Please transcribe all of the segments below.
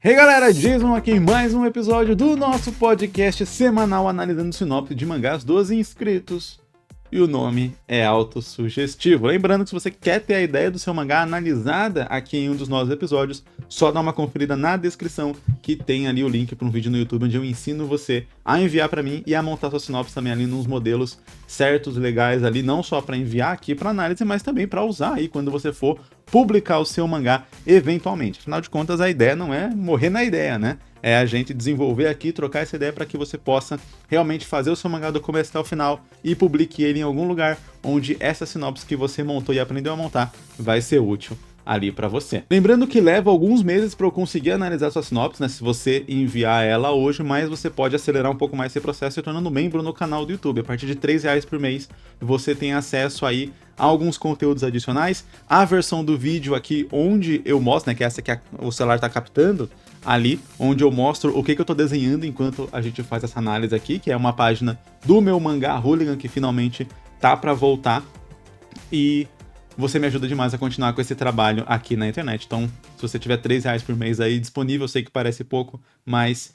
Hey galera, Jason aqui em mais um episódio do nosso podcast semanal analisando sinopse de mangás dos inscritos. E o nome é autossugestivo. Lembrando que se você quer ter a ideia do seu mangá analisada aqui em um dos nossos episódios, só dá uma conferida na descrição que tem ali o link para um vídeo no YouTube onde eu ensino você a enviar para mim e a montar sua sinopse também ali nos modelos certos, legais ali, não só para enviar aqui para análise, mas também para usar aí quando você for publicar o seu mangá eventualmente. Afinal de contas, a ideia não é morrer na ideia, né? É a gente desenvolver aqui, trocar essa ideia para que você possa realmente fazer o seu mangá do começo até o final e publique ele em algum lugar onde essa sinopse que você montou e aprendeu a montar vai ser útil ali para você. Lembrando que leva alguns meses para eu conseguir analisar sua sinopse, né? Se você enviar ela hoje, mas você pode acelerar um pouco mais esse processo se tornando membro no canal do YouTube. A partir de R$3 por mês, você tem acesso aí a alguns conteúdos adicionais. A versão do vídeo aqui onde eu mostro, né? Que é essa que o celular está captando, ali onde eu mostro o que eu tô desenhando enquanto a gente faz essa análise aqui, que é uma página do meu mangá Hooligan que finalmente tá para voltar. E você me ajuda demais a continuar com esse trabalho aqui na internet. Então, se você tiver R$3 por mês aí disponível, eu sei que parece pouco, mas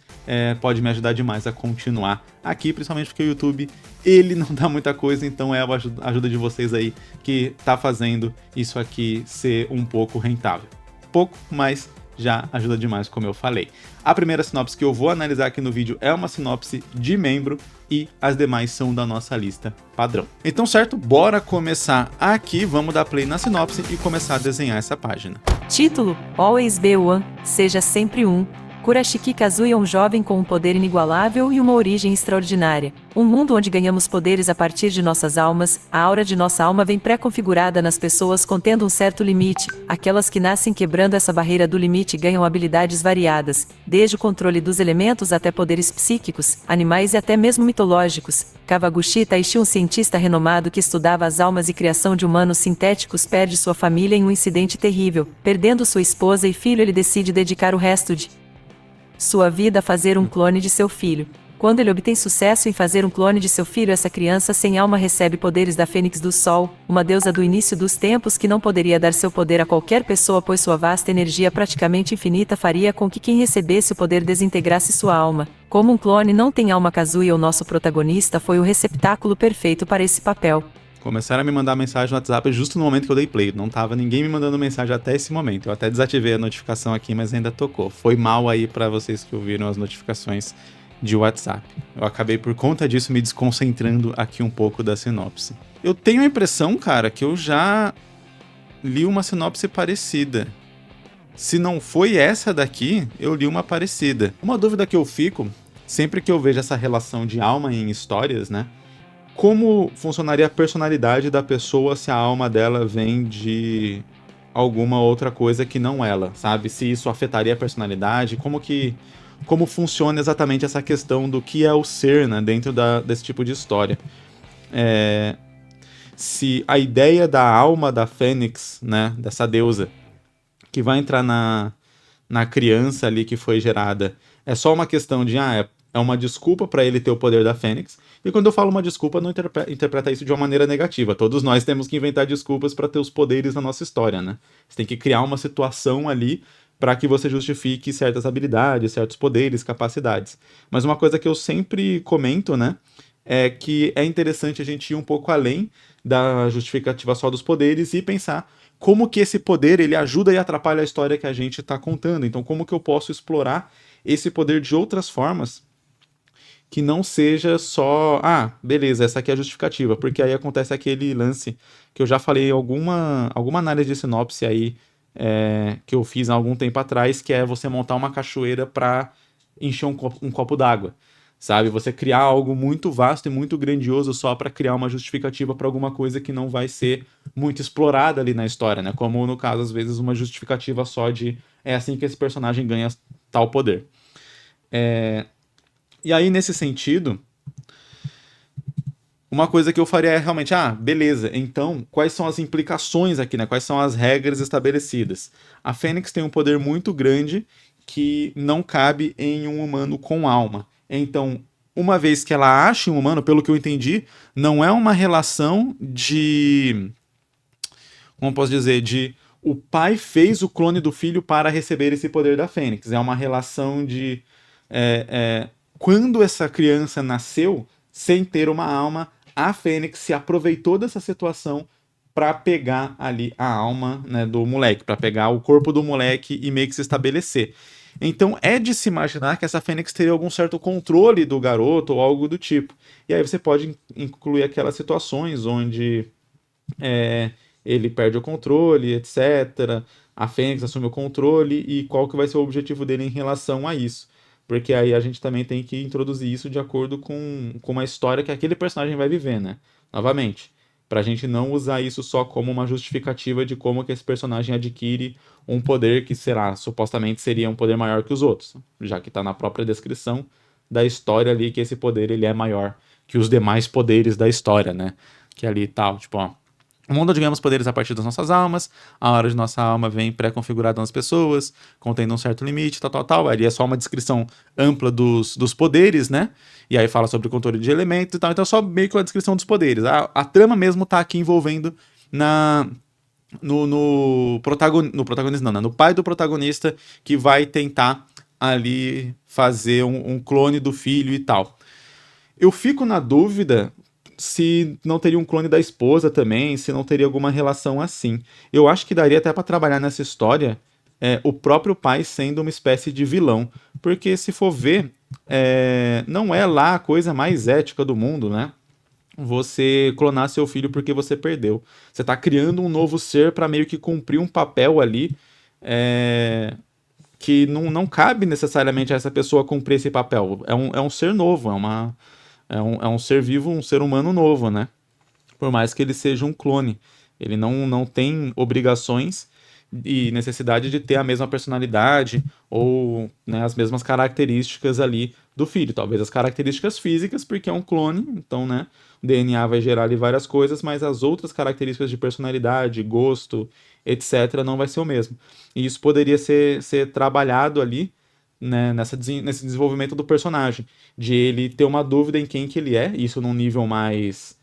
pode me ajudar demais a continuar aqui, principalmente porque o YouTube, ele não dá muita coisa, então é a ajuda de vocês aí que tá fazendo isso aqui ser um pouco rentável. Pouco, mas já ajuda demais, como eu falei. A primeira sinopse que eu vou analisar aqui no vídeo é uma sinopse de membro e as demais são da nossa lista padrão. Então, certo, bora começar aqui, vamos dar play na sinopse e começar a desenhar essa página. Título: Always Be One, Seja Sempre Um. Kurashiki Kazuya é um jovem com um poder inigualável e uma origem extraordinária. Um mundo onde ganhamos poderes a partir de nossas almas, a aura de nossa alma vem pré-configurada nas pessoas contendo um certo limite. Aquelas que nascem quebrando essa barreira do limite ganham habilidades variadas, desde o controle dos elementos até poderes psíquicos, animais e até mesmo mitológicos. Kawaguchi Taishi, um cientista renomado que estudava as almas e criação de humanos sintéticos, perde sua família em um incidente terrível. Perdendo sua esposa e filho, ele decide dedicar o resto de sua vida a fazer um clone de seu filho. Quando ele obtém sucesso em fazer um clone de seu filho, essa criança sem alma recebe poderes da Fênix do Sol, uma deusa do início dos tempos que não poderia dar seu poder a qualquer pessoa, pois sua vasta energia praticamente infinita faria com que quem recebesse o poder desintegrasse sua alma. Como um clone não tem alma, Kazuya, o nosso protagonista, foi o receptáculo perfeito para esse papel. Começaram a me mandar mensagem no WhatsApp justo no momento que eu dei play. Não tava ninguém me mandando mensagem até esse momento. Eu até desativei a notificação aqui, mas ainda tocou. Foi mal aí pra vocês que ouviram as notificações de WhatsApp. Eu acabei por conta disso me desconcentrando aqui um pouco da sinopse. Eu tenho a impressão, cara, que eu já li uma sinopse parecida. Se não foi essa daqui, eu li uma parecida. Uma dúvida que eu fico, sempre que eu vejo essa relação de alma em histórias, né? Como funcionaria a personalidade da pessoa se a alma dela vem de alguma outra coisa que não ela, sabe? Se isso afetaria a personalidade, como funciona exatamente essa questão do que é o ser, né, dentro desse tipo de história. Se a ideia da alma da Fênix, né, dessa deusa, que vai entrar na criança ali que foi gerada, é só uma questão de, é uma desculpa para ele ter o poder da Fênix. E quando eu falo uma desculpa, não interpreta isso de uma maneira negativa. Todos nós temos que inventar desculpas para ter os poderes na nossa história, né? Você tem que criar uma situação ali para que você justifique certas habilidades, certos poderes, capacidades. Mas uma coisa que eu sempre comento, né, é que é interessante a gente ir um pouco além da justificativa só dos poderes e pensar como que esse poder ele ajuda e atrapalha a história que a gente está contando. Então, como que eu posso explorar esse poder de outras formas que não seja só, beleza, essa aqui é a justificativa, porque aí acontece aquele lance que eu já falei em alguma análise de sinopse aí que eu fiz há algum tempo atrás, que é você montar uma cachoeira para encher um copo d'água, sabe? Você criar algo muito vasto e muito grandioso só para criar uma justificativa para alguma coisa que não vai ser muito explorada ali na história, né? Como no caso, às vezes, uma justificativa só de é assim que esse personagem ganha tal poder. E aí, nesse sentido, uma coisa que eu faria é realmente, beleza, então, quais são as implicações aqui, né? Quais são as regras estabelecidas? A Fênix tem um poder muito grande que não cabe em um humano com alma. Então, uma vez que ela acha um humano, pelo que eu entendi, não é uma relação de... Como posso dizer? De o pai fez o clone do filho para receber esse poder da Fênix. É uma relação de... quando essa criança nasceu, sem ter uma alma, a Fênix se aproveitou dessa situação para pegar ali a alma, né, do moleque, para pegar o corpo do moleque e meio que se estabelecer. Então é de se imaginar que essa Fênix teria algum certo controle do garoto ou algo do tipo. E aí você pode incluir aquelas situações onde ele perde o controle, etc. A Fênix assume o controle e qual que vai ser o objetivo dele em relação a isso. Porque aí a gente também tem que introduzir isso de acordo com uma história que aquele personagem vai viver, né? Novamente, pra gente não usar isso só como uma justificativa de como que esse personagem adquire um poder que será, supostamente seria um poder maior que os outros, já que tá na própria descrição da história ali que esse poder ele é maior que os demais poderes da história, né? Que ali tal, tipo, ó, o mundo onde ganhamos poderes a partir das nossas almas, a hora de nossa alma vem pré-configurada nas pessoas, contendo um certo limite, tal, tal, tal. Ali é só uma descrição ampla dos poderes, né? E aí fala sobre o controle de elementos e tal. Então é só meio que uma descrição dos poderes. A trama mesmo tá aqui envolvendo no protagonista, não, né? No pai do protagonista que vai tentar ali fazer um clone do filho e tal. Eu fico na dúvida se não teria um clone da esposa também, se não teria alguma relação assim. Eu acho que daria até pra trabalhar nessa história o próprio pai sendo uma espécie de vilão. Porque se for ver, não é lá a coisa mais ética do mundo, né? Você clonar seu filho porque você perdeu. Você tá criando um novo ser pra meio que cumprir um papel ali que não cabe necessariamente a essa pessoa cumprir esse papel. É um ser novo, é um ser vivo, um ser humano novo, né? Por mais que ele seja um clone. Ele não tem obrigações e necessidade de ter a mesma personalidade ou, né, as mesmas características ali do filho. Talvez as características físicas, porque é um clone, então, né, o DNA vai gerar ali várias coisas, mas as outras características de personalidade, gosto, etc., não vai ser o mesmo. E isso poderia ser trabalhado ali, né, nesse desenvolvimento do personagem, de ele ter uma dúvida em quem que ele é, isso num nível mais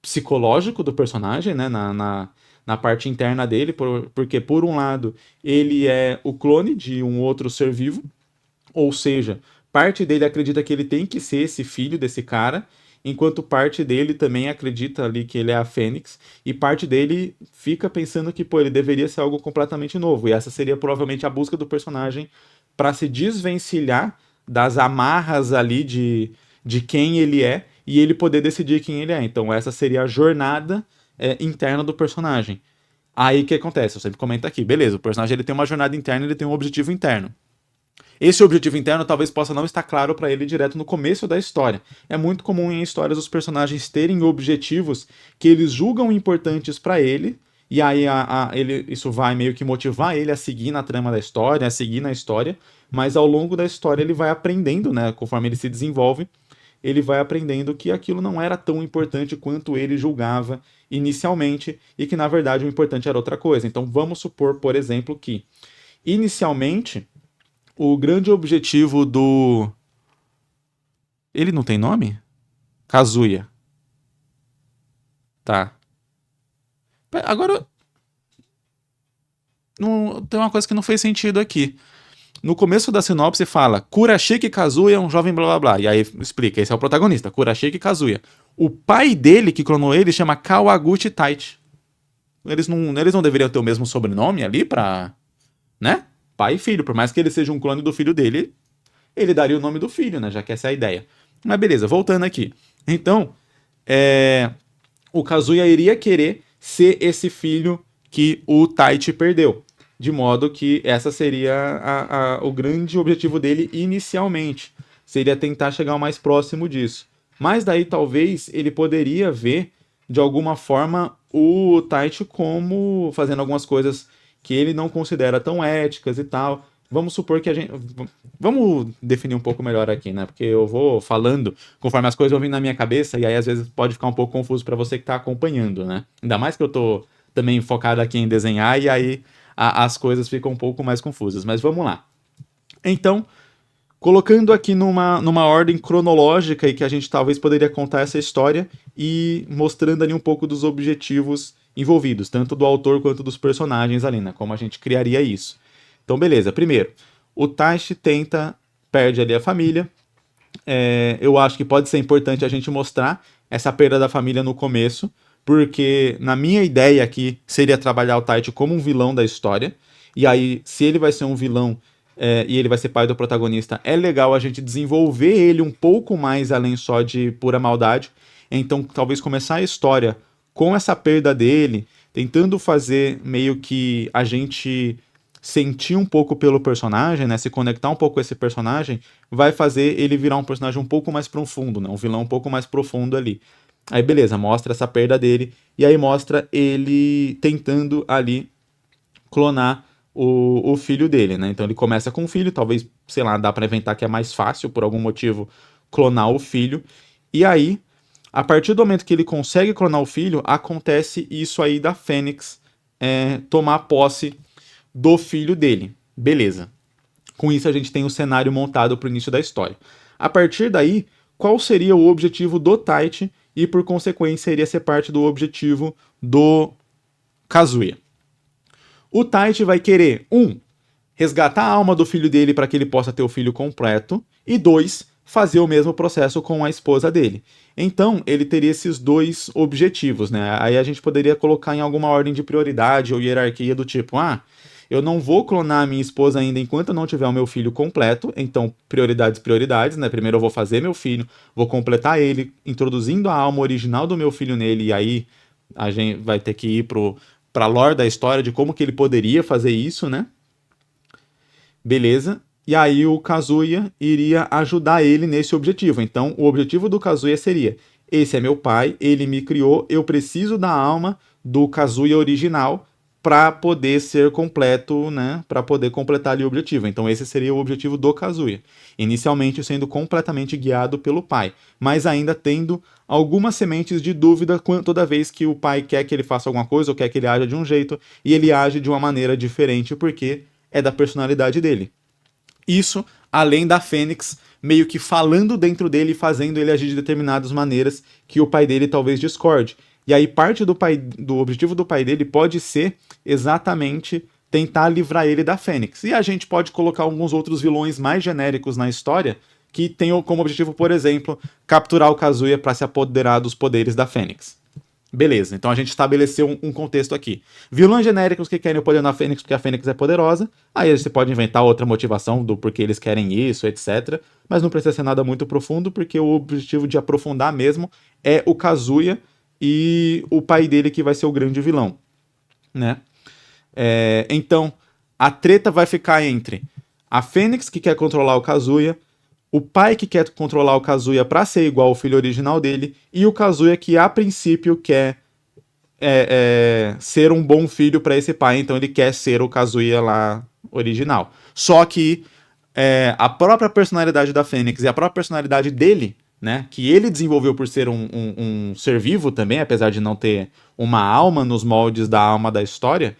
psicológico do personagem, né, na parte interna dele, porque por um lado ele é o clone de um outro ser vivo, ou seja, parte dele acredita que ele tem que ser esse filho desse cara, enquanto parte dele também acredita ali que ele é a Fênix, e parte dele fica pensando que, pô, ele deveria ser algo completamente novo, e essa seria provavelmente a busca do personagem para se desvencilhar das amarras ali de quem ele é e ele poder decidir quem ele é. Então essa seria a jornada interna do personagem. Aí o que acontece? Eu sempre comento aqui, beleza, o personagem ele tem uma jornada interna, ele tem um objetivo interno. Esse objetivo interno talvez possa não estar claro para ele direto no começo da história. É muito comum em histórias os personagens terem objetivos que eles julgam importantes para ele, e aí isso vai meio que motivar ele a seguir na trama da história, a seguir na história, mas ao longo da história ele vai aprendendo, né, conforme ele se desenvolve, ele vai aprendendo que aquilo não era tão importante quanto ele julgava inicialmente e que na verdade o importante era outra coisa. Então vamos supor, por exemplo, que inicialmente o grande objetivo do... Ele não tem nome? Kazuya. Tá. Agora, tem uma coisa que não fez sentido aqui. No começo da sinopse fala Kurashiki Kazuya é um jovem blá blá blá. E aí explica, esse é o protagonista, Kurashiki Kazuya. O pai dele, que clonou ele, chama Kawaguchi Taichi. Eles não deveriam ter o mesmo sobrenome ali pra... né? Pai e filho. Por mais que ele seja um clone do filho dele, ele daria o nome do filho, né? Já que essa é a ideia. Mas beleza, voltando aqui. Então, o Kazuya iria querer ser esse filho que o Taichi perdeu. De modo que essa seria o grande objetivo dele inicialmente. Seria tentar chegar o mais próximo disso. Mas daí talvez ele poderia ver, de alguma forma, o Taichi como fazendo algumas coisas que ele não considera tão éticas e tal. Vamos supor que a gente... Vamos definir um pouco melhor aqui, né? Porque eu vou falando conforme as coisas vão vindo na minha cabeça e aí às vezes pode ficar um pouco confuso para você que tá acompanhando, né? Ainda mais que eu tô também focado aqui em desenhar e aí as coisas ficam um pouco mais confusas. Mas vamos lá. Então, colocando aqui numa ordem cronológica e que a gente talvez poderia contar essa história e mostrando ali um pouco dos objetivos envolvidos, tanto do autor quanto dos personagens ali, né? Como a gente criaria isso. Então, beleza. Primeiro, o Taishi perde ali a família. Eu acho que pode ser importante a gente mostrar essa perda da família no começo, porque na minha ideia aqui seria trabalhar o Taichi como um vilão da história, e aí se ele vai ser um vilão e ele vai ser pai do protagonista, é legal a gente desenvolver ele um pouco mais além só de pura maldade, então talvez começar a história com essa perda dele, tentando fazer meio que a gente sentir um pouco pelo personagem, né, se conectar um pouco com esse personagem, vai fazer ele virar um personagem um pouco mais profundo, né, um vilão um pouco mais profundo ali. Aí beleza, mostra essa perda dele, e aí mostra ele tentando ali clonar o filho dele, né? Então ele começa com o filho, talvez, sei lá, dá pra inventar que é mais fácil, por algum motivo, clonar o filho. E aí, a partir do momento que ele consegue clonar o filho, acontece isso aí da Fênix tomar posse do filho dele. Beleza. Com isso a gente tem o cenário montado pro início da história. A partir daí, qual seria o objetivo do Taichi e, por consequência, iria ser parte do objetivo do Kazuya. O Taichi vai querer, resgatar a alma do filho dele para que ele possa ter o filho completo, e 2, fazer o mesmo processo com a esposa dele. Então, ele teria esses 2 objetivos, né? Aí a gente poderia colocar em alguma ordem de prioridade ou hierarquia do tipo, eu não vou clonar a minha esposa ainda enquanto eu não tiver o meu filho completo, então prioridades, né? Primeiro eu vou fazer meu filho, vou completar ele, introduzindo a alma original do meu filho nele, e aí a gente vai ter que ir pra lore da história de como que ele poderia fazer isso, né? Beleza. E aí o Kazuya iria ajudar ele nesse objetivo. Então, o objetivo do Kazuya seria: esse é meu pai, ele me criou, eu preciso da alma do Kazuya original para poder ser completo, né? Para poder completar ali o objetivo. Então, esse seria o objetivo do Kazuya. Inicialmente sendo completamente guiado pelo pai, mas ainda tendo algumas sementes de dúvida toda vez que o pai quer que ele faça alguma coisa ou quer que ele haja de um jeito e ele age de uma maneira diferente porque é da personalidade dele. Isso além da Fênix meio que falando dentro dele e fazendo ele agir de determinadas maneiras que o pai dele talvez discorde. E aí parte do objetivo do pai dele pode ser exatamente tentar livrar ele da Fênix. E a gente pode colocar alguns outros vilões mais genéricos na história que tenham como objetivo, por exemplo, capturar o Kazuya para se apoderar dos poderes da Fênix. Beleza, então a gente estabeleceu um contexto aqui. Vilões genéricos que querem o poder na Fênix porque a Fênix é poderosa, aí você pode inventar outra motivação do porquê eles querem isso, etc. Mas não precisa ser nada muito profundo, porque o objetivo de aprofundar mesmo é o Kazuya e o pai dele que vai ser o grande vilão, né? Então, a treta vai ficar entre a Fênix, que quer controlar o Kazuya, o pai que quer controlar o Kazuya pra ser igual ao filho original dele, e o Kazuya que a princípio quer ser um bom filho pra esse pai, então ele quer ser o Kazuya lá original. Só que a própria personalidade da Fênix e a própria personalidade dele, né, que ele desenvolveu por ser um ser vivo também, apesar de não ter uma alma nos moldes da alma da história,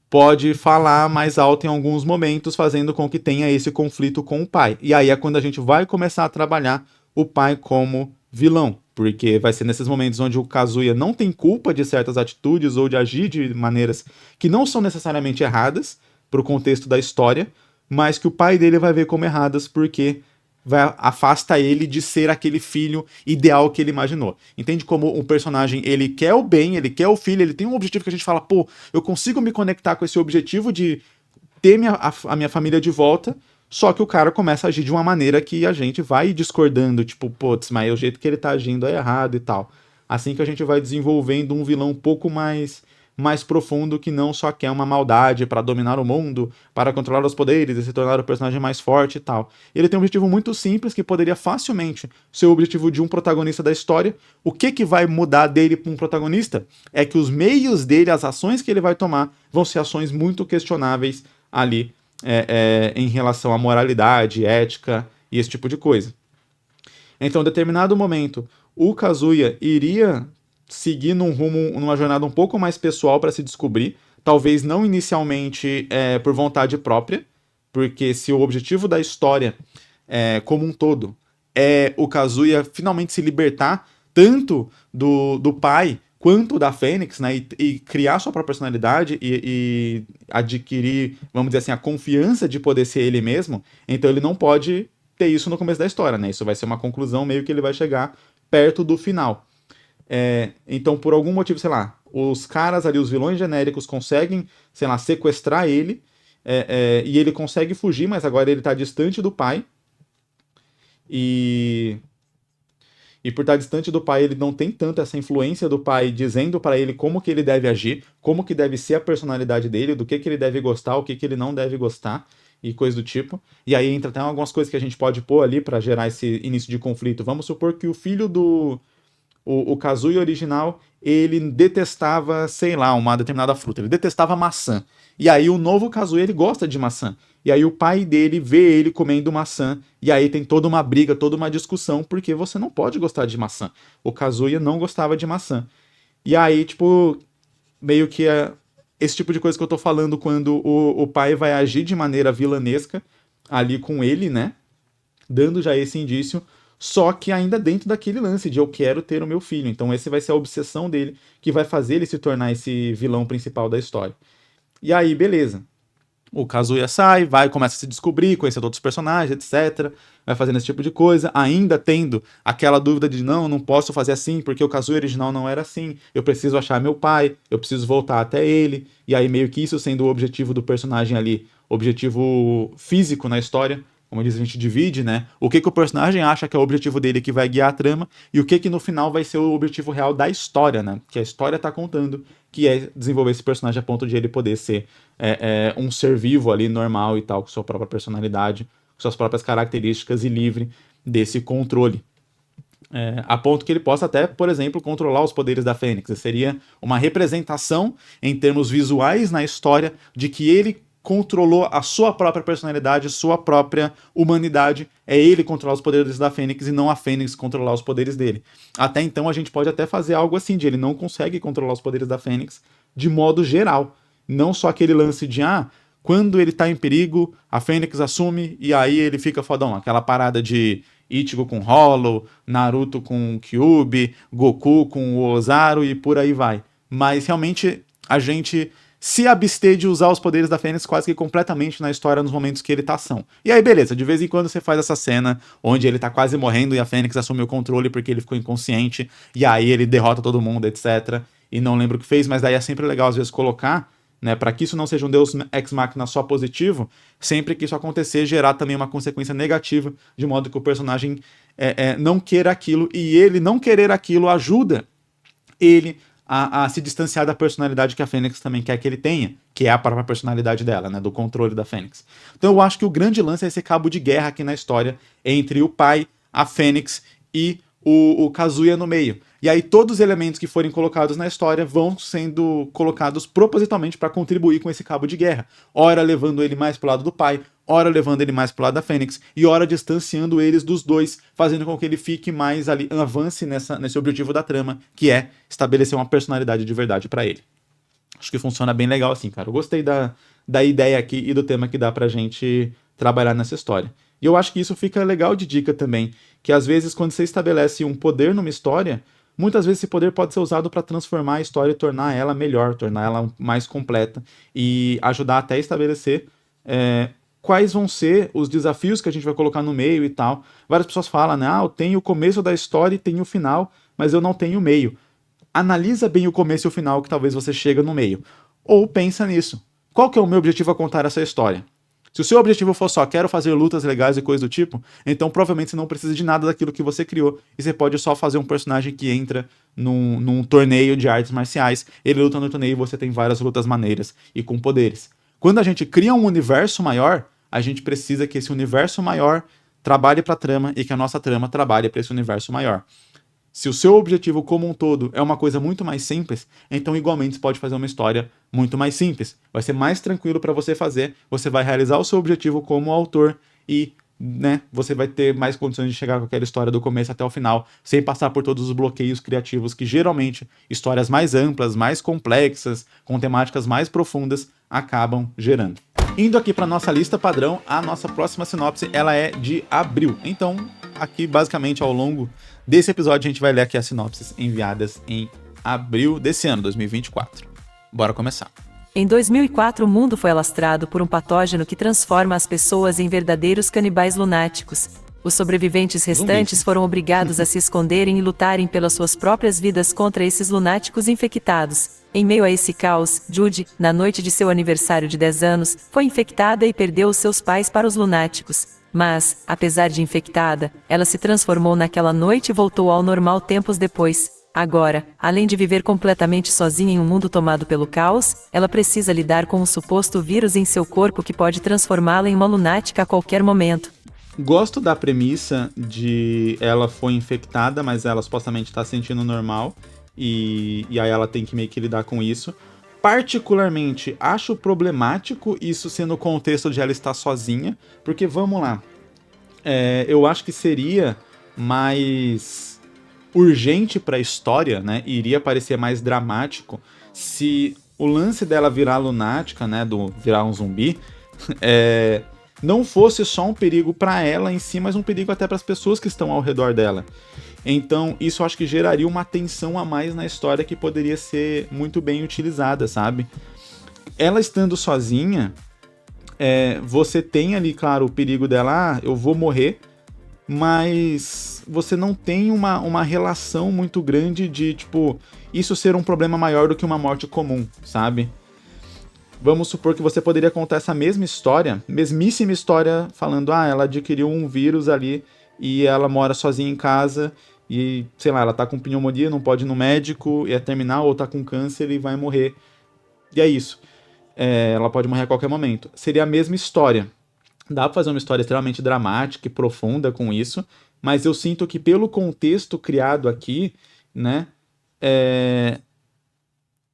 pode falar mais alto em alguns momentos, fazendo com que tenha esse conflito com o pai. E aí é quando a gente vai começar a trabalhar o pai como vilão, porque vai ser nesses momentos onde o Kazuya não tem culpa de certas atitudes ou de agir de maneiras que não são necessariamente erradas para o contexto da história, mas que o pai dele vai ver como erradas porque afasta ele de ser aquele filho ideal que ele imaginou. Entende como o personagem, ele quer o bem, ele quer o filho, ele tem um objetivo que a gente fala, pô, eu consigo me conectar com esse objetivo de ter a minha família de volta, só que o cara começa a agir de uma maneira que a gente vai discordando, tipo, putz, mas o jeito que ele tá agindo é errado e tal. Assim que a gente vai desenvolvendo um vilão um pouco mais profundo, que não só quer uma maldade para dominar o mundo, para controlar os poderes e se tornar o personagem mais forte e tal. Ele tem um objetivo muito simples que poderia facilmente ser o objetivo de um protagonista da história. O que vai mudar dele para um protagonista é que os meios dele, as ações que ele vai tomar, vão ser ações muito questionáveis ali em relação à moralidade, ética e esse tipo de coisa. Então, em determinado momento, o Kazuya iria seguir numa jornada um pouco mais pessoal para se descobrir, talvez não inicialmente por vontade própria, porque se o objetivo da história como um todo é o Kazuya finalmente se libertar tanto do pai quanto da Fênix, né, e criar sua própria personalidade e adquirir, vamos dizer assim, a confiança de poder ser ele mesmo, então ele não pode ter isso no começo da história, né? Isso vai ser uma conclusão meio que ele vai chegar perto do final. Então, por algum motivo, sei lá, os caras ali, os vilões genéricos, conseguem, sei lá, sequestrar ele, e ele consegue fugir, mas agora ele tá distante do pai, e por estar distante do pai, ele não tem tanto essa influência do pai dizendo para ele como que ele deve agir, como que deve ser a personalidade dele, do que ele deve gostar, o que ele não deve gostar, e coisa do tipo. E aí entra até algumas coisas que a gente pode pôr ali para gerar esse início de conflito. Vamos supor que o filho do... O Kazuya original, ele detestava, sei lá, uma determinada fruta. Ele detestava maçã. E aí o novo Kazuya, ele gosta de maçã. E aí o pai dele vê ele comendo maçã. E aí tem toda uma briga, toda uma discussão, porque você não pode gostar de maçã. O Kazuya não gostava de maçã. E aí, tipo, meio que esse tipo de coisa que eu tô falando quando o pai vai agir de maneira vilanesca ali com ele, né? Dando já esse indício, só que ainda dentro daquele lance de eu quero ter o meu filho. Então esse vai ser a obsessão dele, que vai fazer ele se tornar esse vilão principal da história. E aí, beleza. O Kazuya sai, começa a se descobrir, conhecer outros personagens, etc. Vai fazendo esse tipo de coisa, ainda tendo aquela dúvida de não posso fazer assim, porque o Kazuya original não era assim, eu preciso achar meu pai, eu preciso voltar até ele, e aí meio que isso sendo o objetivo do personagem ali, objetivo físico na história, como diz, a gente divide, né? O que o personagem acha que é o objetivo dele que vai guiar a trama, e o que no final vai ser o objetivo real da história, né? Que a história tá contando, que é desenvolver esse personagem a ponto de ele poder ser um ser vivo ali, normal e tal, com sua própria personalidade, com suas próprias características e livre desse controle. A ponto que ele possa até, por exemplo, controlar os poderes da Fênix. Seria uma representação, em termos visuais na história, de que ele controlou a sua própria personalidade, sua própria humanidade. É ele controlar os poderes da Fênix e não a Fênix controlar os poderes dele. Até então a gente pode até fazer algo assim, de ele não consegue controlar os poderes da Fênix de modo geral. Não só aquele lance de, quando ele tá em perigo, a Fênix assume e aí ele fica fodão. Aquela parada de Ichigo com Hollow, Naruto com Kyuubi, Goku com o Ozaru e por aí vai. Mas realmente a gente se abster de usar os poderes da Fênix quase que completamente na história nos momentos que ele tá ação. E aí, beleza, de vez em quando você faz essa cena onde ele tá quase morrendo e a Fênix assume o controle porque ele ficou inconsciente, e aí ele derrota todo mundo, etc. E não lembro o que fez, mas daí é sempre legal às vezes colocar, né, para que isso não seja um Deus Ex Machina só positivo, sempre que isso acontecer, gerar também uma consequência negativa, de modo que o personagem não queira aquilo, e ele não querer aquilo ajuda ele a se distanciar da personalidade que a Fênix também quer que ele tenha, que é a própria personalidade dela, né, do controle da Fênix. Então eu acho que o grande lance é esse cabo de guerra aqui na história entre o pai, a Fênix e o Kazuya no meio. E aí todos os elementos que forem colocados na história vão sendo colocados propositalmente para contribuir com esse cabo de guerra. Ora levando ele mais pro lado do pai, ora levando ele mais pro lado da Fênix, e ora distanciando eles dos dois, fazendo com que ele fique mais ali, avance nesse objetivo da trama, que é estabelecer uma personalidade de verdade para ele. Acho que funciona bem legal assim, cara. Eu gostei da ideia aqui e do tema que dá pra gente trabalhar nessa história. E eu acho que isso fica legal de dica também, que às vezes quando você estabelece um poder numa história, muitas vezes esse poder pode ser usado para transformar a história e tornar ela melhor, tornar ela mais completa e ajudar até a estabelecer quais vão ser os desafios que a gente vai colocar no meio e tal. Várias pessoas falam, né? Eu tenho o começo da história e tenho o final, mas eu não tenho o meio. Analisa bem o começo e o final que talvez você chega no meio. Ou pensa nisso. Qual que é o meu objetivo a contar essa história? Se o seu objetivo for só quero fazer lutas legais e coisa do tipo, então provavelmente você não precisa de nada daquilo que você criou. E você pode só fazer um personagem que entra num torneio de artes marciais, ele luta no torneio e você tem várias lutas maneiras e com poderes. Quando a gente cria um universo maior, a gente precisa que esse universo maior trabalhe para a trama e que a nossa trama trabalhe para esse universo maior. Se o seu objetivo como um todo é uma coisa muito mais simples, então igualmente você pode fazer uma história muito mais simples. Vai ser mais tranquilo para você fazer, você vai realizar o seu objetivo como autor e, né, você vai ter mais condições de chegar com aquela história do começo até o final, sem passar por todos os bloqueios criativos que geralmente histórias mais amplas, mais complexas, com temáticas mais profundas, acabam gerando. Indo aqui para nossa lista padrão, a nossa próxima sinopse ela é de abril. Então, aqui basicamente ao longo desse episódio a gente vai ler aqui as sinopses enviadas em abril desse ano, 2024. Bora começar. Em 2004, o mundo foi alastrado por um patógeno que transforma as pessoas em verdadeiros canibais lunáticos. Os sobreviventes restantes foram obrigados a se esconderem e lutarem pelas suas próprias vidas contra esses lunáticos infectados. Em meio a esse caos, Judy, na noite de seu aniversário de 10 anos, foi infectada e perdeu os seus pais para os lunáticos. Mas, apesar de infectada, ela se transformou naquela noite e voltou ao normal tempos depois. Agora, além de viver completamente sozinha em um mundo tomado pelo caos, ela precisa lidar com um suposto vírus em seu corpo que pode transformá-la em uma lunática a qualquer momento. Gosto da premissa de ela foi infectada, mas ela supostamente está se sentindo normal, e aí ela tem que meio que lidar com isso. Particularmente, acho problemático isso ser no contexto de ela estar sozinha, porque vamos lá, eu acho que seria mais urgente para a história, né? Iria parecer mais dramático se o lance dela virar lunática, né? Virar um zumbi, não fosse só um perigo para ela em si, mas um perigo até para as pessoas que estão ao redor dela. Então, isso eu acho que geraria uma tensão a mais na história que poderia ser muito bem utilizada, sabe? Ela estando sozinha, você tem ali, claro, o perigo dela, eu vou morrer, mas você não tem uma relação muito grande de, tipo, isso ser um problema maior do que uma morte comum, sabe? Vamos supor que você poderia contar essa mesma história, mesmíssima história, falando, ela adquiriu um vírus ali e ela mora sozinha em casa e, sei lá, ela tá com pneumonia, não pode ir no médico, é terminal, ou tá com câncer e vai morrer. E é isso. Ela pode morrer a qualquer momento. Seria a mesma história. Dá pra fazer uma história extremamente dramática e profunda com isso, mas eu sinto que pelo contexto criado aqui, né,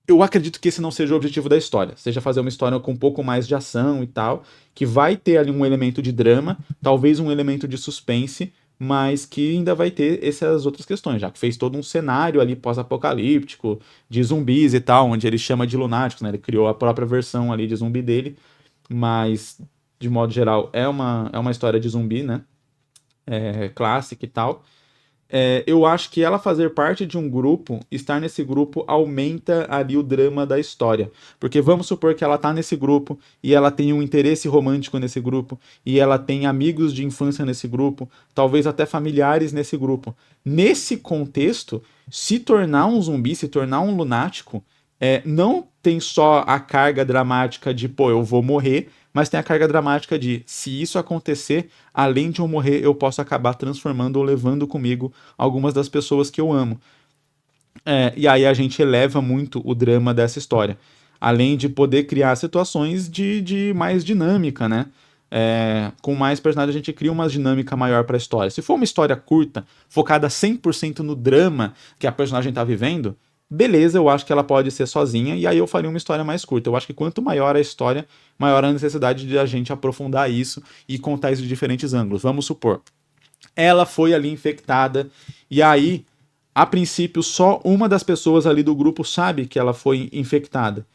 eu acredito que esse não seja o objetivo da história. Seja fazer uma história com um pouco mais de ação e tal, que vai ter ali um elemento de drama, talvez um elemento de suspense, mas que ainda vai ter essas outras questões, já que fez todo um cenário ali pós-apocalíptico, de zumbis e tal, onde ele chama de lunáticos, né? Ele criou a própria versão ali de zumbi dele, mas, de modo geral, é uma história de zumbi, né? Clássica e tal. Eu acho que ela fazer parte de um grupo, estar nesse grupo, aumenta ali o drama da história. Porque vamos supor que ela tá nesse grupo, e ela tem um interesse romântico nesse grupo, e ela tem amigos de infância nesse grupo, talvez até familiares nesse grupo. Nesse contexto, se tornar um zumbi, se tornar um lunático, não tem só a carga dramática de, eu vou morrer, mas tem a carga dramática de, se isso acontecer, além de eu morrer, eu posso acabar transformando ou levando comigo algumas das pessoas que eu amo. E aí a gente eleva muito o drama dessa história. Além de poder criar situações de mais dinâmica, né? Com mais personagens a gente cria uma dinâmica maior para a história. Se for uma história curta, focada 100% no drama que a personagem está vivendo, beleza, eu acho que ela pode ser sozinha, e aí eu faria uma história mais curta. Eu acho que quanto maior a história, maior a necessidade de a gente aprofundar isso e contar isso de diferentes ângulos. Vamos supor, ela foi ali infectada, e aí, a princípio, só uma das pessoas ali do grupo sabe que ela foi infectada.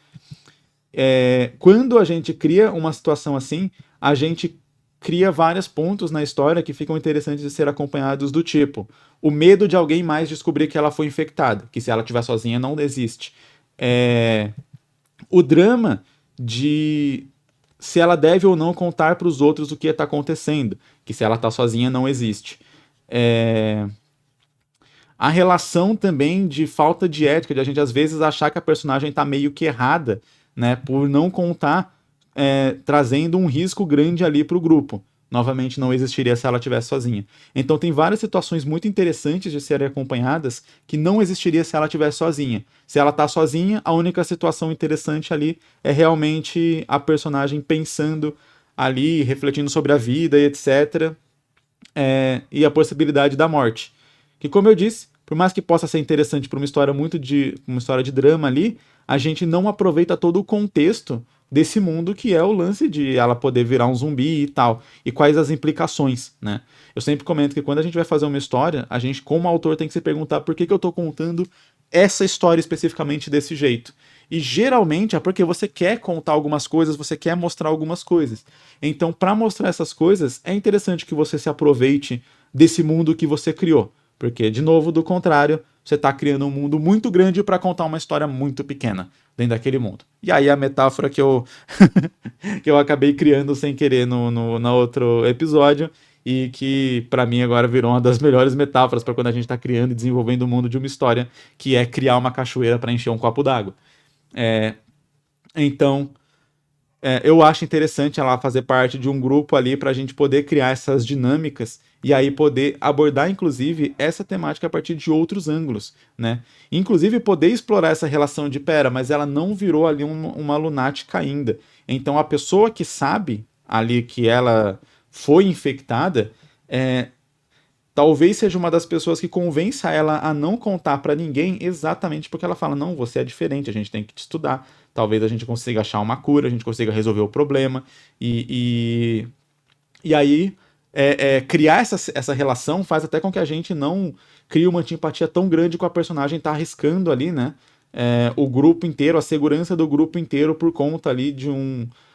Quando a gente cria uma situação assim, a gente cria vários pontos na história que ficam interessantes de ser acompanhados, do tipo, o medo de alguém mais descobrir que ela foi infectada, que se ela estiver sozinha não existe. O drama de se ela deve ou não contar para os outros o que está acontecendo, que se ela está sozinha não existe. A relação também de falta de ética, de a gente às vezes achar que a personagem está meio que errada, né, por não contar, trazendo um risco grande ali para o grupo. Novamente, não existiria se ela estivesse sozinha. Então tem várias situações muito interessantes de serem acompanhadas que não existiria se ela estivesse sozinha. Se ela está sozinha, a única situação interessante ali é realmente a personagem pensando ali, refletindo sobre a vida e etc. E a possibilidade da morte. Que, como eu disse, por mais que possa ser interessante para uma história uma história de drama ali, a gente não aproveita todo o contexto desse mundo, que é o lance de ela poder virar um zumbi e tal, e quais as implicações, né? Eu sempre comento que quando a gente vai fazer uma história, a gente, como autor, tem que se perguntar por que eu tô contando essa história especificamente desse jeito. E geralmente é porque você quer contar algumas coisas, você quer mostrar algumas coisas. Então, para mostrar essas coisas, é interessante que você se aproveite desse mundo que você criou. Porque, de novo, do contrário, você está criando um mundo muito grande para contar uma história muito pequena dentro daquele mundo. E aí a metáfora que eu, que eu acabei criando sem querer no outro episódio e que para mim agora virou uma das melhores metáforas para quando a gente está criando e desenvolvendo o mundo de uma história, que é criar uma cachoeira para encher um copo d'água. Então, eu acho interessante ela fazer parte de um grupo ali para a gente poder criar essas dinâmicas e aí poder abordar, inclusive, essa temática a partir de outros ângulos, né? Inclusive, poder explorar essa relação de, pera, mas ela não virou ali uma lunática ainda. Então, a pessoa que sabe ali que ela foi infectada, talvez seja uma das pessoas que convença ela a não contar para ninguém exatamente porque ela fala, não, você é diferente, a gente tem que te estudar, talvez a gente consiga achar uma cura, a gente consiga resolver o problema, e aí criar essa relação faz até com que a gente não crie uma antipatia tão grande com a personagem tá arriscando ali, né, o grupo inteiro, a segurança do grupo inteiro por conta ali